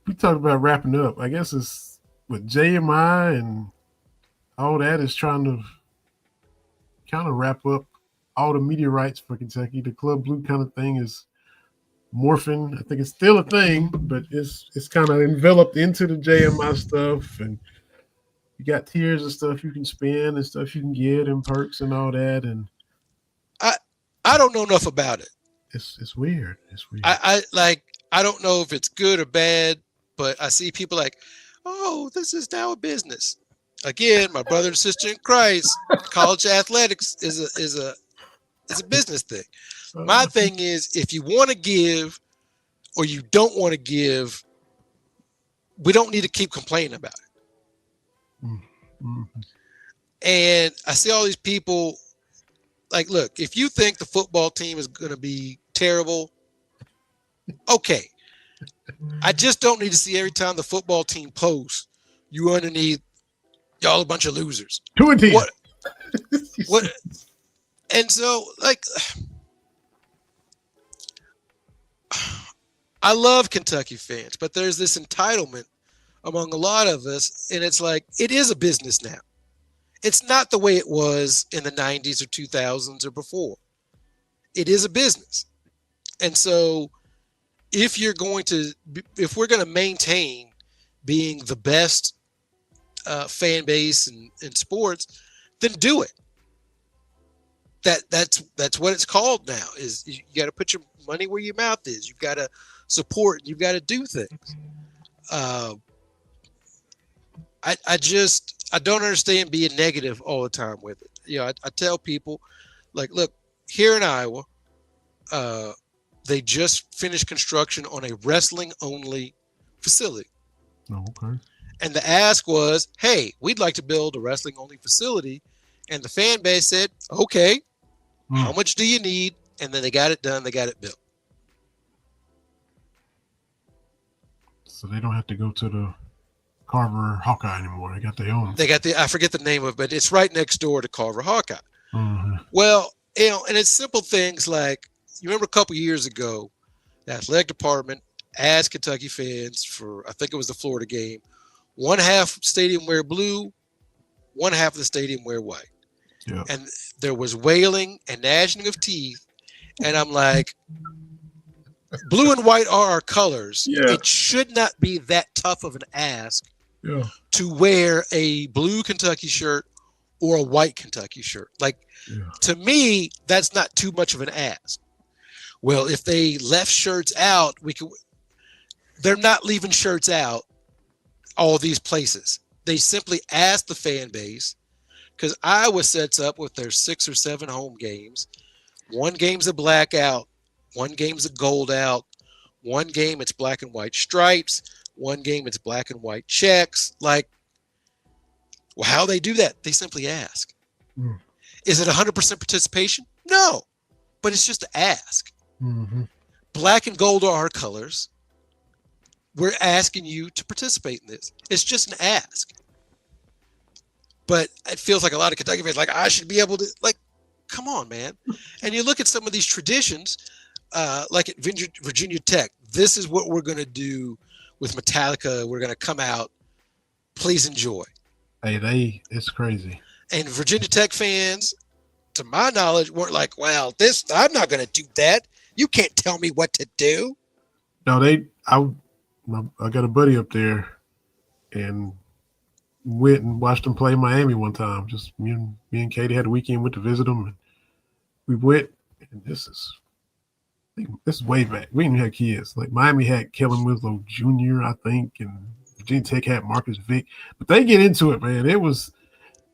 we talked about wrapping up. I guess it's with JMI and all that is trying to kind of wrap up all the media rights for Kentucky. The Club Blue kind of thing is morphing. I think it's still a thing, but it's kind of enveloped into the JMI stuff. And you got tiers of stuff you can spend and stuff you can get and perks and all that. And I don't know enough about it. It's weird. It's weird. I don't know if it's good or bad, but I see people like, oh, this is now a business. Again, my brother and sister in Christ, college athletics is a business thing. My thing is, if you want to give or you don't want to give, we don't need to keep complaining about it. Mm-hmm. And I see all these people like, look, if you think the football team is going to be terrible, okay. I just don't need to see every time the football team posts, you underneath, y'all a bunch of losers. 2 and 10. What? And so, like, I love Kentucky fans, but there's this entitlement among a lot of us, and it's like, it is a business now. It's not the way it was in the 90s or 2000s or before. It is a business. And so if we're going to maintain being the best fan base in sports, then do it. That's what it's called now, is you got to put your money where your mouth is. You've got to support. You've got to do things. I don't understand being negative all the time with it. You know, I tell people, like, look, here in Iowa, they just finished construction on a wrestling-only facility. Oh, okay. And the ask was, hey, we'd like to build a wrestling-only facility. And the fan base said, okay, how much do you need? And then they got it done. They got it built. So they don't have to go to the Carver Hawkeye anymore. They got their own. I forget the name of it, but it's right next door to Carver Hawkeye. Mm-hmm. Well, you know, and it's simple things like, you remember a couple years ago, the athletic department asked Kentucky fans for, I think it was the Florida game, one half stadium wear blue, one half of the stadium wear white. Yeah. And there was wailing and gnashing of teeth. And I'm like, blue and white are our colors. Yeah. It should not be that tough of an ask Yeah. to wear a blue Kentucky shirt or a white Kentucky shirt. Like, to me, that's not too much of an ask. Well, if they left shirts out, they're not leaving shirts out all these places. They simply asked the fan base, because Iowa sets up with their 6 or 7 home games. One game's a blackout, one game's a gold out, one game it's black and white stripes, one game it's black and white checks. Like, well, how they do that? They simply ask. Is it 100% participation? No, but it's just an ask. Mm-hmm. Black and gold are our colors. We're asking you to participate in this. It's just an ask. But it feels like a lot of Kentucky fans like, I should be able to, like, come on, man. And you look at some of these traditions, like at Virginia Tech. This is what we're going to do with Metallica. We're going to come out. Please enjoy. Hey, it's crazy. And Virginia Tech fans, to my knowledge, weren't like, well, I'm not going to do that. You can't tell me what to do. No, I got a buddy up there, and went and watched them play Miami one time. Just me and Katie had a weekend, went to visit them, and we went. And this is way back. We didn't even have kids. Like Miami had Kellen Winslow Jr., I think, and Virginia Tech had Marcus Vick. But they get into it, man. It was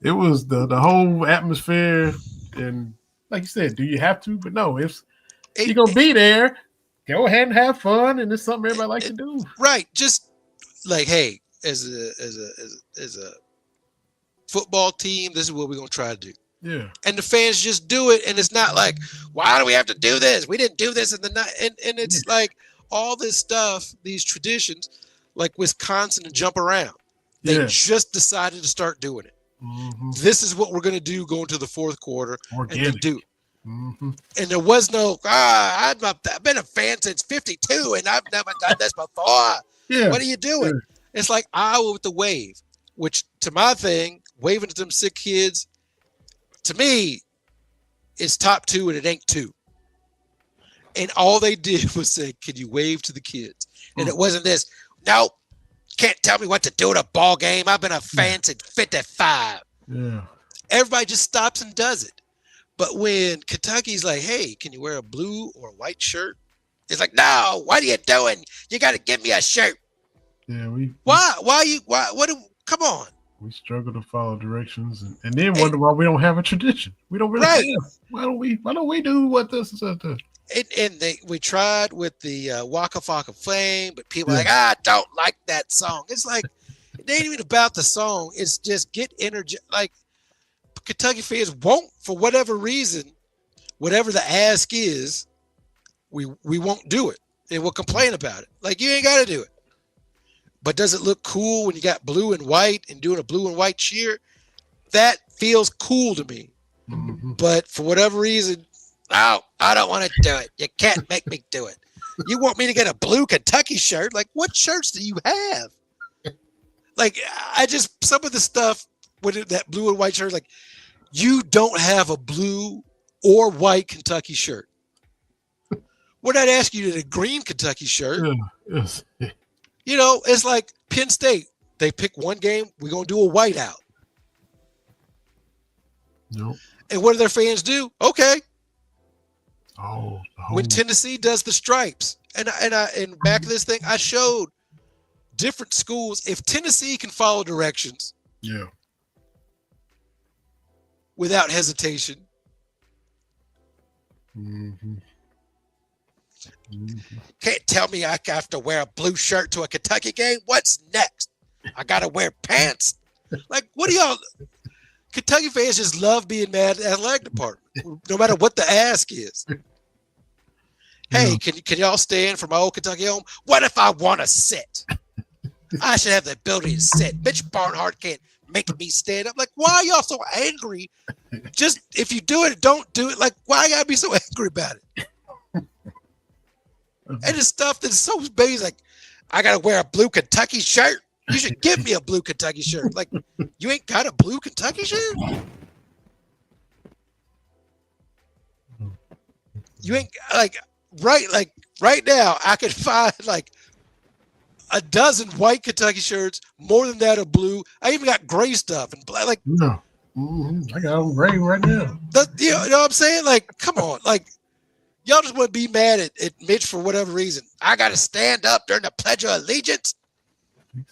the whole atmosphere, and like you said, do you have to? But no, if you're gonna be there, go ahead and have fun, and it's something everybody likes to do. Right. Just like, hey, as a football team, this is what we're gonna try to do. Yeah. And the fans just do it, and it's not like, why do we have to do this? We didn't do this in the night. And it's like all this stuff, these traditions, like Wisconsin and jump around. They just decided to start doing it. Mm-hmm. This is what we're going to do going to the fourth quarter. Organic. And they do. Mm-hmm. And there was no, I've been a fan since 52 and I've never done this before. Yeah. What are you doing? Sure. It's like Iowa with the wave, which to my thing, waving to them sick kids, to me, it's top two and it ain't two. And all they did was say, can you wave to the kids? And it wasn't this, no, can't tell me what to do at a ball game. I've been a fan since 55. Yeah. Everybody just stops and does it. But when Kentucky's like, hey, can you wear a blue or a white shirt? It's like, no, what are you doing? You got to give me a shirt. Yeah, come on. We struggle to follow directions and then wonder why we don't have a tradition. We don't really have. Why don't we do what this is to? And we tried with the Waka Flocka Flame, but people are like, I don't like that song. It's like, it ain't even about the song. It's just get energy. Like, Kentucky fans won't, for whatever reason, whatever the ask is, we won't do it. And we'll complain about it. Like, you ain't got to do it. But does it look cool when you got blue and white and doing a blue and white cheer? That feels cool to me. Mm-hmm. But for whatever reason, no, I don't want to do it. You can't make me do it. You want me to get a blue Kentucky shirt? Like, what shirts do you have? Like, some of the stuff with that blue and white shirt, like, you don't have a blue or white Kentucky shirt. We're not asking you to get a green Kentucky shirt. Yeah. Yes. You know, it's like Penn State. They pick one game, we're going to do a white out. Nope. And what do their fans do? Okay. Oh. When Tennessee does the stripes, and back of this thing, I showed different schools. If Tennessee can follow directions, without hesitation, can't tell me I have to wear a blue shirt to a Kentucky game. What's next? I got to wear pants. Like, what do y'all? Kentucky fans just love being mad at the athletic department, no matter what the ask is. Hey, can y'all stand for my old Kentucky home? What if I want to sit? I should have the ability to sit. Mitch Barnhart can't make me stand up. Like, why are y'all so angry? Just if you do it, don't do it. Like, why you gotta be so angry about it? And it's stuff that's so basic. Like, I gotta wear a blue Kentucky shirt. You should give me a blue Kentucky shirt. Like, you ain't got a blue Kentucky shirt? You ain't like right now, I could find like a dozen white Kentucky shirts, more than that of blue. I even got gray stuff and black. Like, no, I got them gray right now. You know what I'm saying? Like, come on, like, y'all just want to be mad at Mitch for whatever reason. I got to stand up during the Pledge of Allegiance.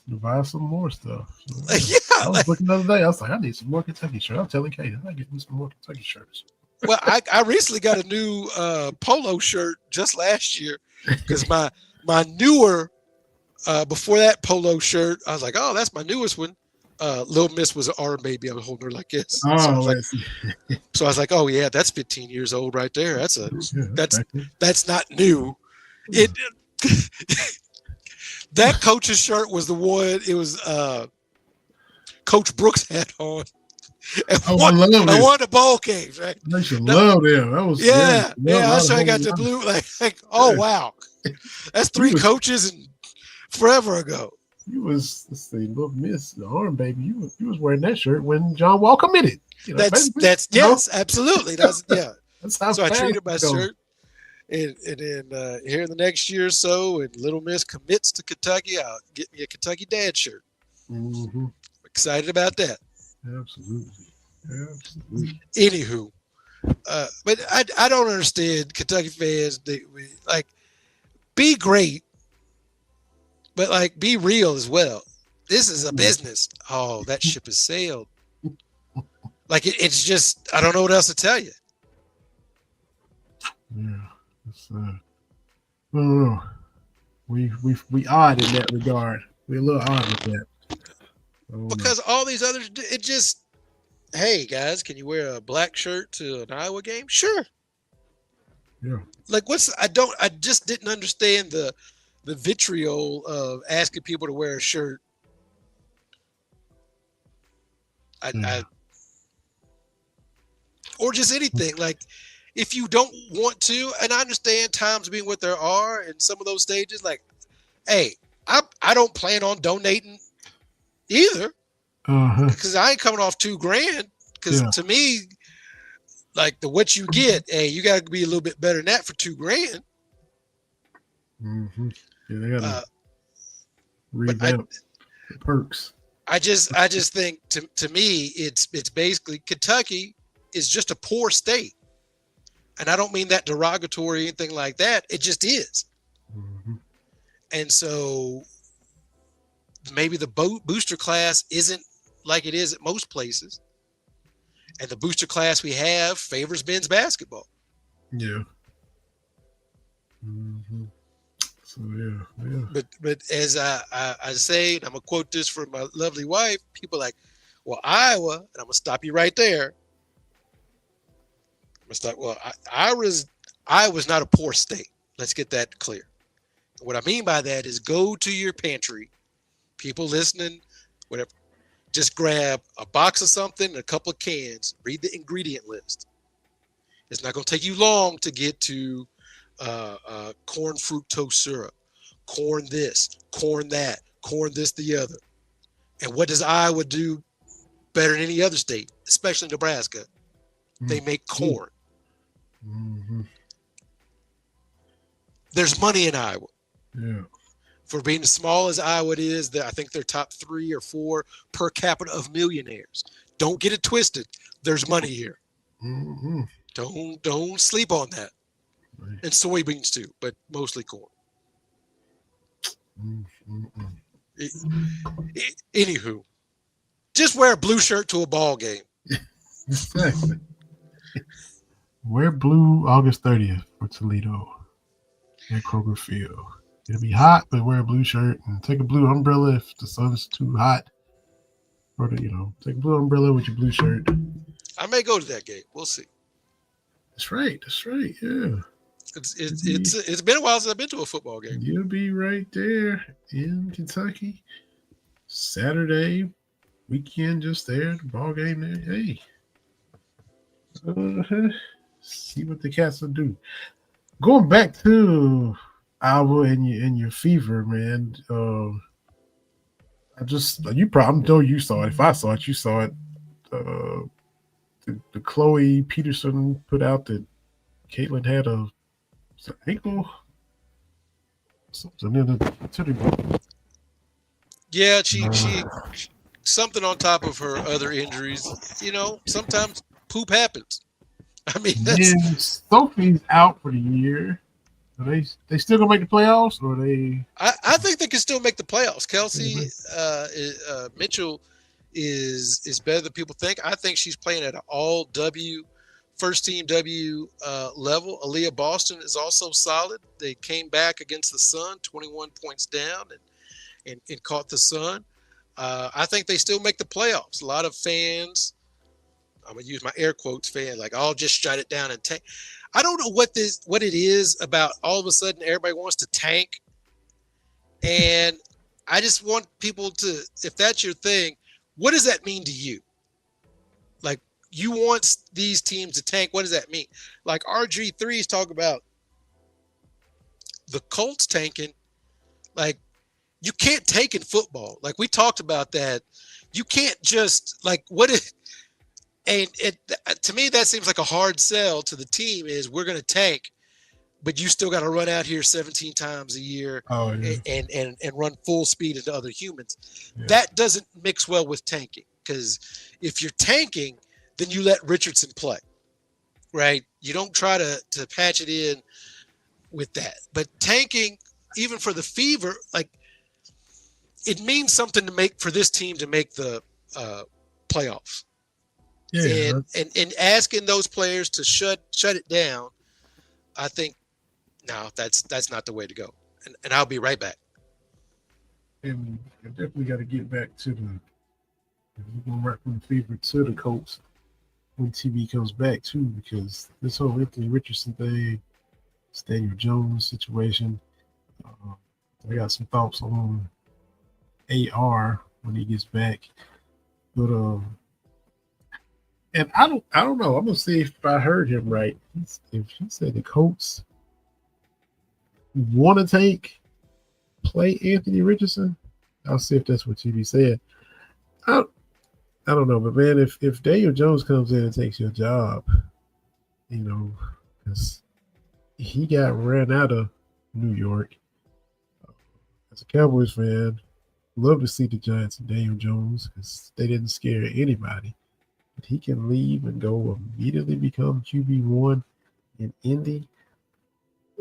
To buy some more stuff. So, yeah, I was looking the other day. I was like, I need some more Kentucky shirts. I'm telling Kate, I gotta get me some more Kentucky shirts. Well, I recently got a new polo shirt just last year because my newer before that polo shirt, I was like, oh, that's my newest one. Little Miss was an arm baby. I was holding her like this. Oh, So I was like, oh yeah, that's 15 years old right there. That's back that's not new. It that coach's shirt was the one. It was Coach Brooks had on. I love it. I won the ball games, right? I should love them. That was yeah. I saw I got the blue. Like oh wow, that's three coaches and forever ago. You was Little Miss, the arm baby. You was wearing that shirt when John Wall committed. You know, that's yes, absolutely. That's yeah. That's how so I traded my shirt, and then here in the next year or so, and Little Miss commits to Kentucky, I'll get me a Kentucky Dad shirt. Mm-hmm. Excited about that. Absolutely. Anywho, but I don't understand Kentucky fans. They like be great, but like be real as well. This is a business. Oh, that ship has sailed. Like it's just I don't know what else to tell you. Yeah, it's I don't know. We odd in that regard. We're a little odd with that. Because all these others, it just, hey guys, can you wear a black shirt to an Iowa game? Sure. Yeah. Like I just didn't understand the vitriol of asking people to wear a shirt. Or just anything. Like if you don't want to, and I understand times being what there are in some of those stages, like, hey, I don't plan on donating either, because I ain't coming off $2,000. Because to me, like what you get, hey, you got to be a little bit better than that for $2,000. Mm-hmm. Yeah, they got to revamp the perks. I just think to me, it's basically Kentucky is just a poor state, and I don't mean that derogatory or anything like that. It just is, and so. Maybe the booster class isn't like it is at most places. And the booster class we have favors men's basketball. Yeah. Mm-hmm. So, yeah. But as I say, and I'm going to quote this from my lovely wife, people like, well, Iowa, and I'm going to stop you right there. I'm going to stop. Well, Iowa's not a poor state. Let's get that clear. What I mean by that is go to your pantry. People listening, whatever, just grab a box of something, a couple of cans, read the ingredient list. It's not going to take you long to get to corn fructose syrup, corn this, corn that, corn this, the other. And what does Iowa do better than any other state, especially Nebraska? They make corn. Mm-hmm. There's money in Iowa. Yeah. For being as small as Iowa is, I think they're top 3 or 4 per capita of millionaires. Don't get it twisted. There's money here. Mm-hmm. Don't sleep on that. Right. And soybeans too, but mostly corn. Anywho, just wear a blue shirt to a ball game. Exactly. Wear blue August 30th for Toledo at Kroger Field. It'll be hot, but wear a blue shirt and take a blue umbrella if the sun's too hot. Or take a blue umbrella with your blue shirt. I may go to that game. We'll see. That's right. Yeah. It's been a while since I've been to a football game. You'll be right there in Kentucky. Saturday weekend, just there, the ball game there. Hey. See what the Cats will do. Going back to Iowa and your fever, man. I know you saw it. If I saw it, you saw it. The Chloe Peterson put out that Caitlin had an ankle, something in the. Yeah, she something on top of her other injuries. Sometimes poop happens. I mean, Sophie's out for the year. Are they still gonna make the playoffs, or they? I think they can still make the playoffs. Kelsey Mitchell is better than people think. I think she's playing at an all W, first team W level. Aaliyah Boston is also solid. They came back against the Sun, 21 points down, and caught the Sun. I think they still make the playoffs. A lot of fans, I'm gonna use my air quotes, fan, like, I'll just shut it down and tank. I don't know what it is about all of a sudden everybody wants to tank. And I just want people to, if that's your thing, what does that mean to you? Like, you want these teams to tank. What does that mean? Like RG3's talk about the Colts tanking. Like, you can't tank in football. Like, we talked about that. You can't just, like, and it, to me, that seems like a hard sell to the team is we're going to tank, but you still got to run out here 17 times a year and run full speed into other humans. Yeah. That doesn't mix well with tanking, because if you're tanking, then you let Richardson play, right? You don't try to patch it in with that. But tanking, even for the Fever, like, it means something to make for this team to make the playoffs. Yeah. And asking those players to shut it down, I think, no, that's not the way to go. And I'll be right back. And I definitely got to get back to we're going right from the Fever to the Colts when TV comes back too, because this whole Anthony Richardson thing, Daniel Jones situation, I got some thoughts on AR when he gets back, but and I don't know. I'm gonna see if I heard him right. If he said the Colts want to play Anthony Richardson, I'll see if that's what TV said. I don't know, but man, if Daniel Jones comes in and takes your job, you know, because he got ran out of New York. As a Cowboys fan, love to see the Giants and Daniel Jones because they didn't scare anybody. But he can leave and go immediately become QB1 in Indy.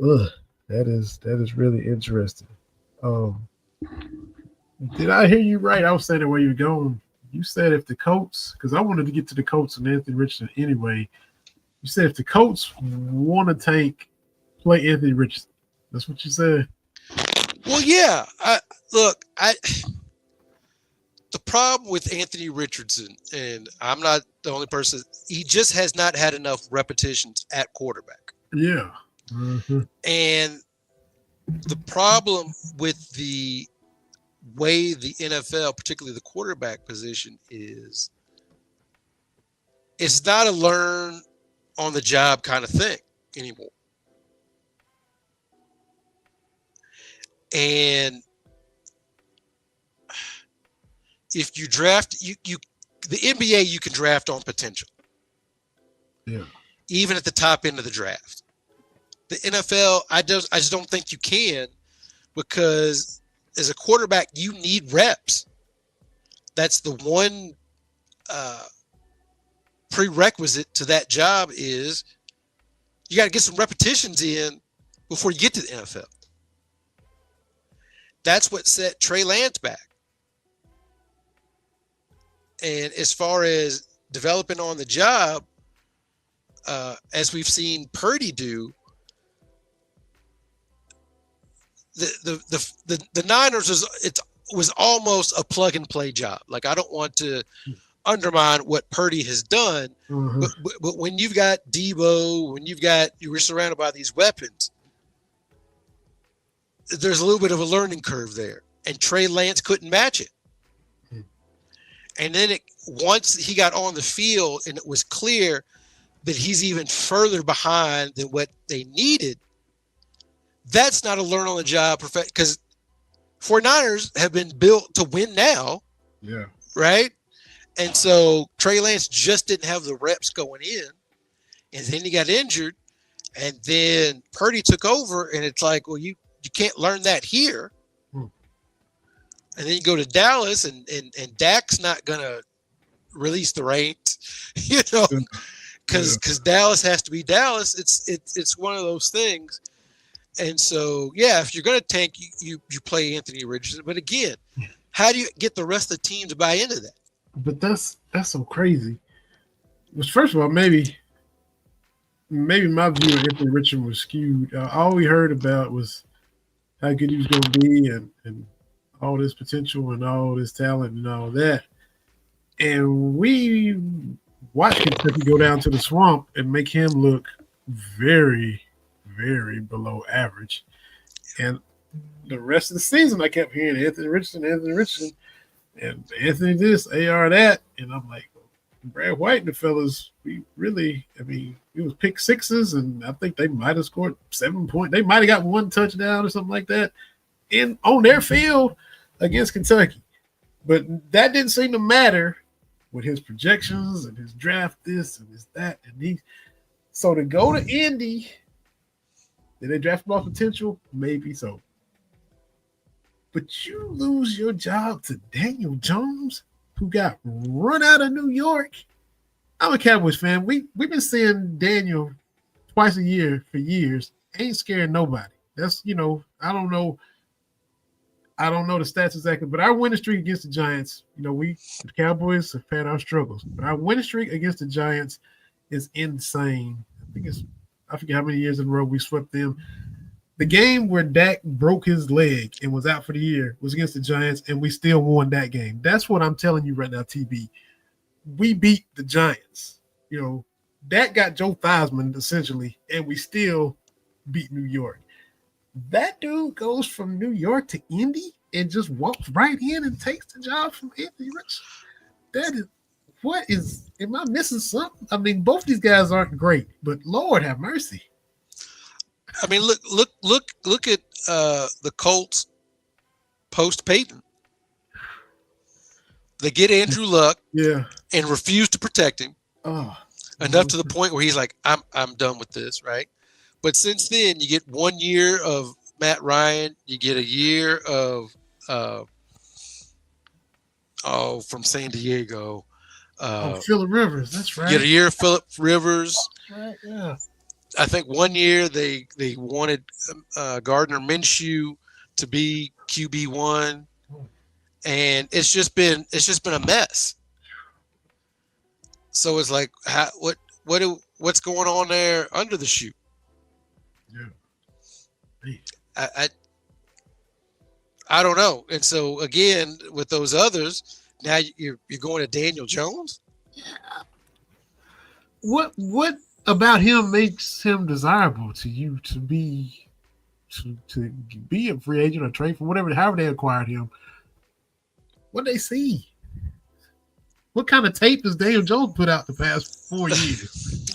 Ugh, that is really interesting. Did I hear you right? I was saying where you're going. You said if the Colts, because I wanted to get to the Colts and Anthony Richardson anyway. You said if the Colts want to play Anthony Richardson. That's what you said. Well, yeah. The problem with Anthony Richardson, and I'm not the only person, he just has not had enough repetitions at quarterback. Yeah. Mm-hmm. And the problem with the way the NFL, particularly the quarterback position, is it's not a learn on the job kind of thing anymore. And if you draft, the NBA, you can draft on potential. Yeah. Even at the top end of the draft. The NFL, I just don't think you can, because as a quarterback, you need reps. That's the one prerequisite to that job is you got to get some repetitions in before you get to the NFL. That's what set Trey Lance back. And as far as developing on the job, as we've seen Purdy do, the Niners was almost a plug and play job. Like, I don't want to undermine what Purdy has done, mm-hmm. but when you've got Debo, when you were surrounded by these weapons, there's a little bit of a learning curve there, and Trey Lance couldn't match it. And then once he got on the field and it was clear that he's even further behind than what they needed, that's not a learn on the job perfect, because 49ers have been built to win now. Yeah. Right. And so Trey Lance just didn't have the reps going in, and then he got injured, and then Purdy took over, and it's like, well, you can't learn that here. And then you go to Dallas, and Dak's not going to release the reins, because Dallas has to be Dallas. It's one of those things. And so, yeah, if you're going to tank, you play Anthony Richardson. But again, how do you get the rest of the team to buy into that? But that's so crazy. Which, first of all, maybe my view of Anthony Richardson was skewed. All we heard about was how good he was going to be and all this potential and all this talent and all that. And we watched Kentucky go down to the swamp and make him look very, very below average. And the rest of the season, I kept hearing Anthony Richardson, and Anthony this, AR that. And I'm like, Brad White and the fellas, we really, I mean, it was pick sixes, and I think they might have scored 7 points. They might have got one touchdown or something like that on their field against Kentucky. But that didn't seem to matter with his projections and his draft this and his that. And so to go to Indy, did they draft off potential? Maybe so. But you lose your job to Daniel Jones, who got run out of New York. I'm a Cowboys fan. We've been seeing Daniel twice a year for years. Ain't scared nobody. That's, I don't know the stats exactly, but our winning streak against the Giants, the Cowboys have had our struggles, but our winning streak against the Giants is insane. I forget how many years in a row we swept them. The game where Dak broke his leg and was out for the year was against the Giants, and we still won that game. That's what I'm telling you right now, TB. We beat the Giants. Dak got Joe Theismann, essentially, and we still beat New York. That dude goes from New York to Indy and just walks right in and takes the job from Anthony Richardson. Am I missing something? I mean, both these guys aren't great, but Lord have mercy. I mean, look at the Colts post Peyton. They get Andrew Luck, and refuse to protect him. Enough to the point where he's like, I'm done with this, right? But since then, you get 1 year of Matt Ryan, you get a year of from San Diego. Phillip Rivers, that's right. You get a year of Phillip Rivers. That's right, yeah. I think 1 year they wanted Gardner Minshew to be QB1, and it's just been a mess. So it's like, what's going on there under the shoe? Yeah. I don't know. And so again, with those others, now you're going to Daniel Jones. Yeah. What about him makes him desirable to you to be a free agent or trade for however they acquired him? What they see? What kind of tape does Daniel Jones put out the past 4 years?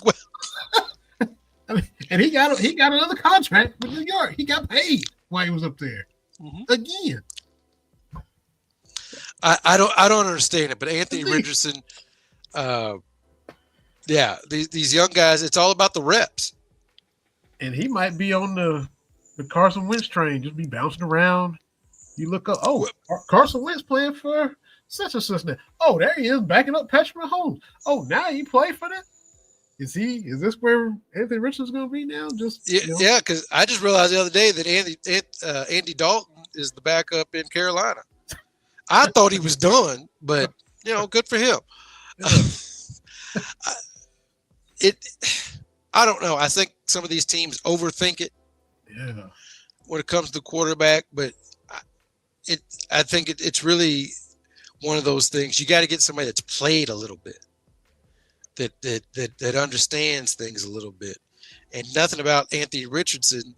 I mean, and he got another contract with New York. He got paid while he was up there again. I don't understand it, but Anthony Richardson, these young guys, it's all about the reps. And he might be on the Carson Wentz train, just be bouncing around. You look up, Carson Wentz playing for such and such now. Oh, there he is backing up Patrick Mahomes. Oh, now he play for that? Is this where Anthony Richardson's going to be now? Yeah, because I just realized the other day that Andy Dalton is the backup in Carolina. I thought he was done, but good for him. I don't know. I think some of these teams overthink it. Yeah. When it comes to quarterback, but I think it's really one of those things. You got to get somebody that's played a little bit, that understands things a little bit, and nothing about Anthony Richardson,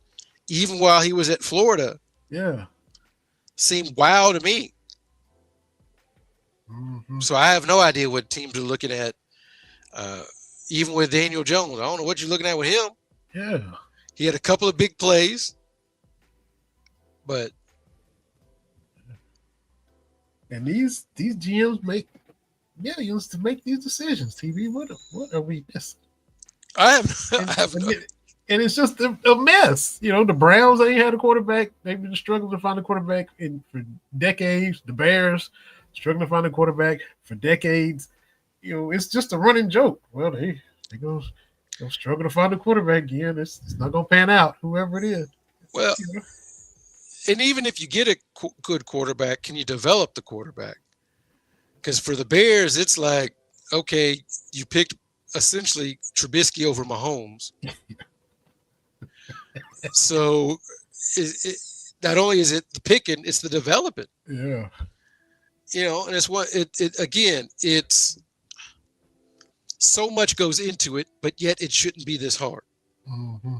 even while he was at Florida, seemed wow to me. Mm-hmm. So I have no idea what teams are looking at. Even with Daniel Jones, I don't know what you're looking at with him. Yeah, he had a couple of big plays, but and these GMs make millions to make these decisions. TV, what are we missing? And it's just a mess. The Browns ain't had a quarterback. They've been struggling to find a quarterback for decades. The Bears struggling to find a quarterback for decades. It's just a running joke. Well, they go struggle to find a quarterback again. It's not going to pan out, whoever it is. Well, and even if you get a good quarterback, can you develop the quarterback? Because for the Bears, it's like, okay, you picked essentially Trubisky over Mahomes. So not only is it the picking, it's the developing. Yeah. And it's what it again, it's so much goes into it, but yet it shouldn't be this hard. Mm-hmm.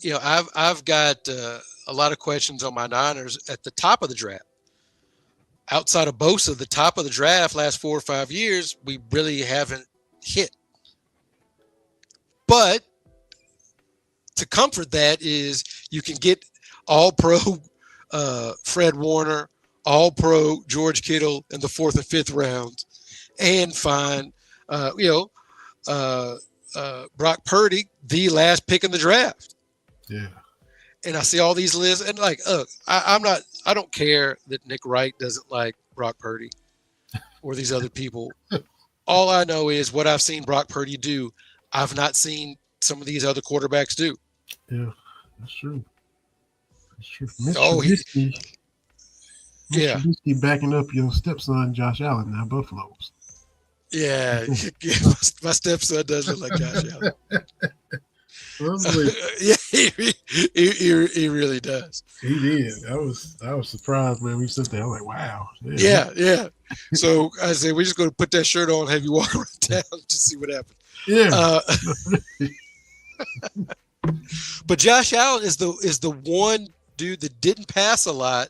Yeah. I've got a lot of questions on my Niners at the top of the draft. Outside of Bosa, the top of the draft last 4 or 5 years, we really haven't hit. But to comfort that is you can get all-pro Fred Warner, all-pro George Kittle in the 4th and 5th rounds, and find Brock Purdy, the last pick in the draft. Yeah. And I see all these lists, and I don't care that Nick Wright doesn't like Brock Purdy or these other people. All I know is what I've seen Brock Purdy do, I've not seen some of these other quarterbacks do. Yeah, that's true. That's true. Trubisky backing up your stepson Josh Allen now, Buffaloes. Yeah, my stepson does look like Josh Allen. Yeah, he really does. He did. I was surprised when we sit there. I'm like, wow. Yeah. So I said, we're just going to put that shirt on, have you walk around town to see what happens. Yeah. But Josh Allen is the one dude that didn't pass a lot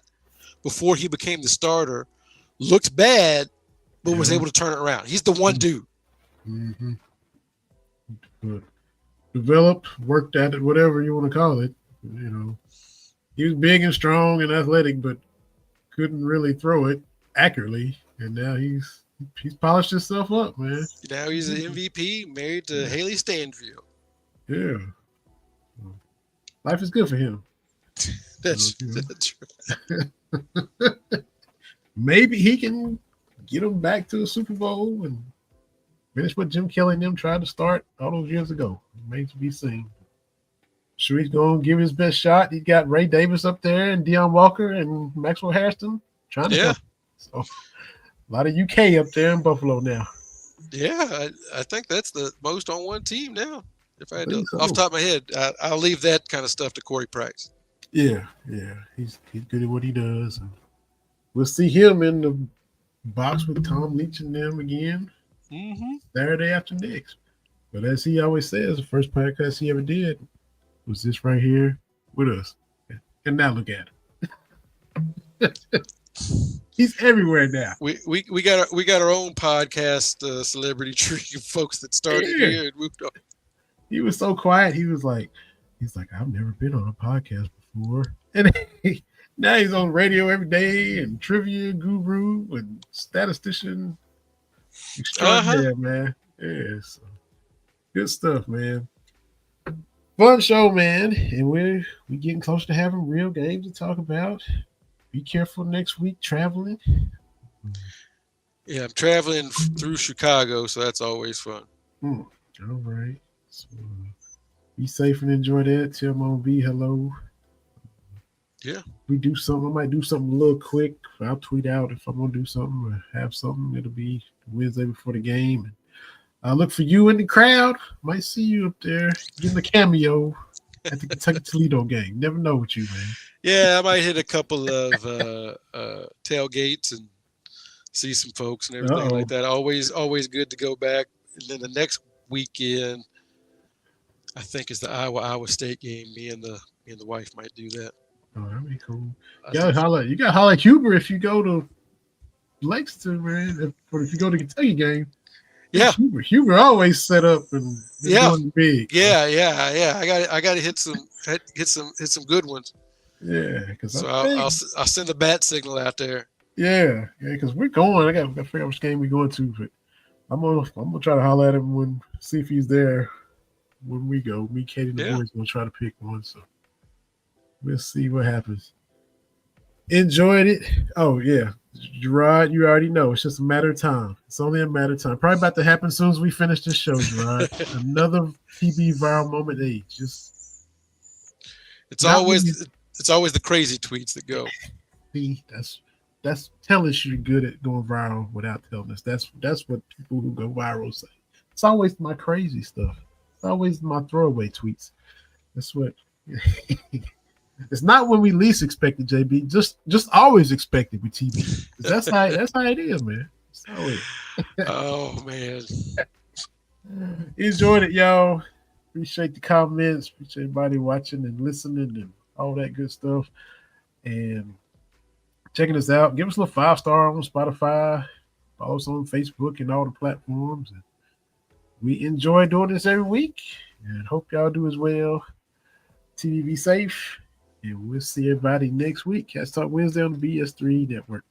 before he became the starter. Looked bad, but was able to turn it around. He's the one dude. Mm-hmm. Good. Developed, worked at it, whatever you want to call it. He was big and strong and athletic, but couldn't really throw it accurately. And now he's polished himself up, man. Now he's an MVP, married to Haley Stanfield. Yeah. Life is good for him. That's true. Maybe he can get him back to a Super Bowl and finish what Jim Kelly and them tried to start all those years ago. Remains to be seen. Sure, he's going to give his best shot. He got Ray Davis up there and Deion Walker and Maxwell Hairston trying to help. So a lot of UK up there in Buffalo now. Yeah, I think that's the most on one team now. If I had to, off the top of my head, I'll leave that kind of stuff to Corey Price. Yeah. He's good at what he does. And we'll see him in the box with Tom Leach and them again Saturday after next. But as he always says, the first podcast he ever did was this right here with us. And now look at him. He's everywhere now. We got our own podcast, Celebrity Tree, of folks that started here and moved on. He was so quiet. He's like, I've never been on a podcast before. And now he's on radio every day and trivia guru and statistician extraordinaire, man. Yeah, so good stuff, man. Fun show, man. And we're getting close to having real games to talk about. Be careful next week traveling. Yeah, I'm traveling through Chicago, so that's always fun. All right. So, be safe and enjoy that. Tell Mom V hello. Yeah. We do something. I might do something a little quick. I'll tweet out if I'm going to do something or have something. It'll be Wednesday before the game. And I'll look for you in the crowd. Might see you up there getting a cameo at the Kentucky Toledo game. Never know with you, man. Yeah, I might hit a couple of tailgates and see some folks and everything like that. Always good to go back. And then the next weekend, I think is the Iowa State game. Me and the wife might do that. Oh, that'd be cool. You got to holler at Huber if you go to Lexington, man. If you go to the Kentucky game. Yeah, Huber always set up and doing big. Yeah. I got to hit some good ones. Yeah, because I'll send the bat signal out there. Yeah, because we're going. I got to figure out which game we're going to, but I'm gonna try to holler at him see if he's there when we go. Me, Katie, and the boys gonna try to pick one. So we'll see what happens. Enjoyed it. Oh yeah, Gerard, you already know. It's just a matter of time. It's only a matter of time. Probably about to happen as soon as we finish this show, Gerard. Another TB viral moment. It's always the crazy tweets that go. See, that's telling us you're good at going viral without telling us. That's what people who go viral say. It's always my crazy stuff. It's always my throwaway tweets. That's what It's not when we least expect it, JB. Just always expect it with TV. That's how it is, man. That's how it is. Oh man. Enjoyed it, y'all. Appreciate the comments. Appreciate everybody watching and listening and all that good stuff. And checking us out. Give us a little 5-star on Spotify. Follow us on Facebook and all the platforms. And we enjoy doing this every week. And hope y'all do as well. TV be safe. And we'll see everybody next week. Cats Talk Wednesday on the BS3 Network.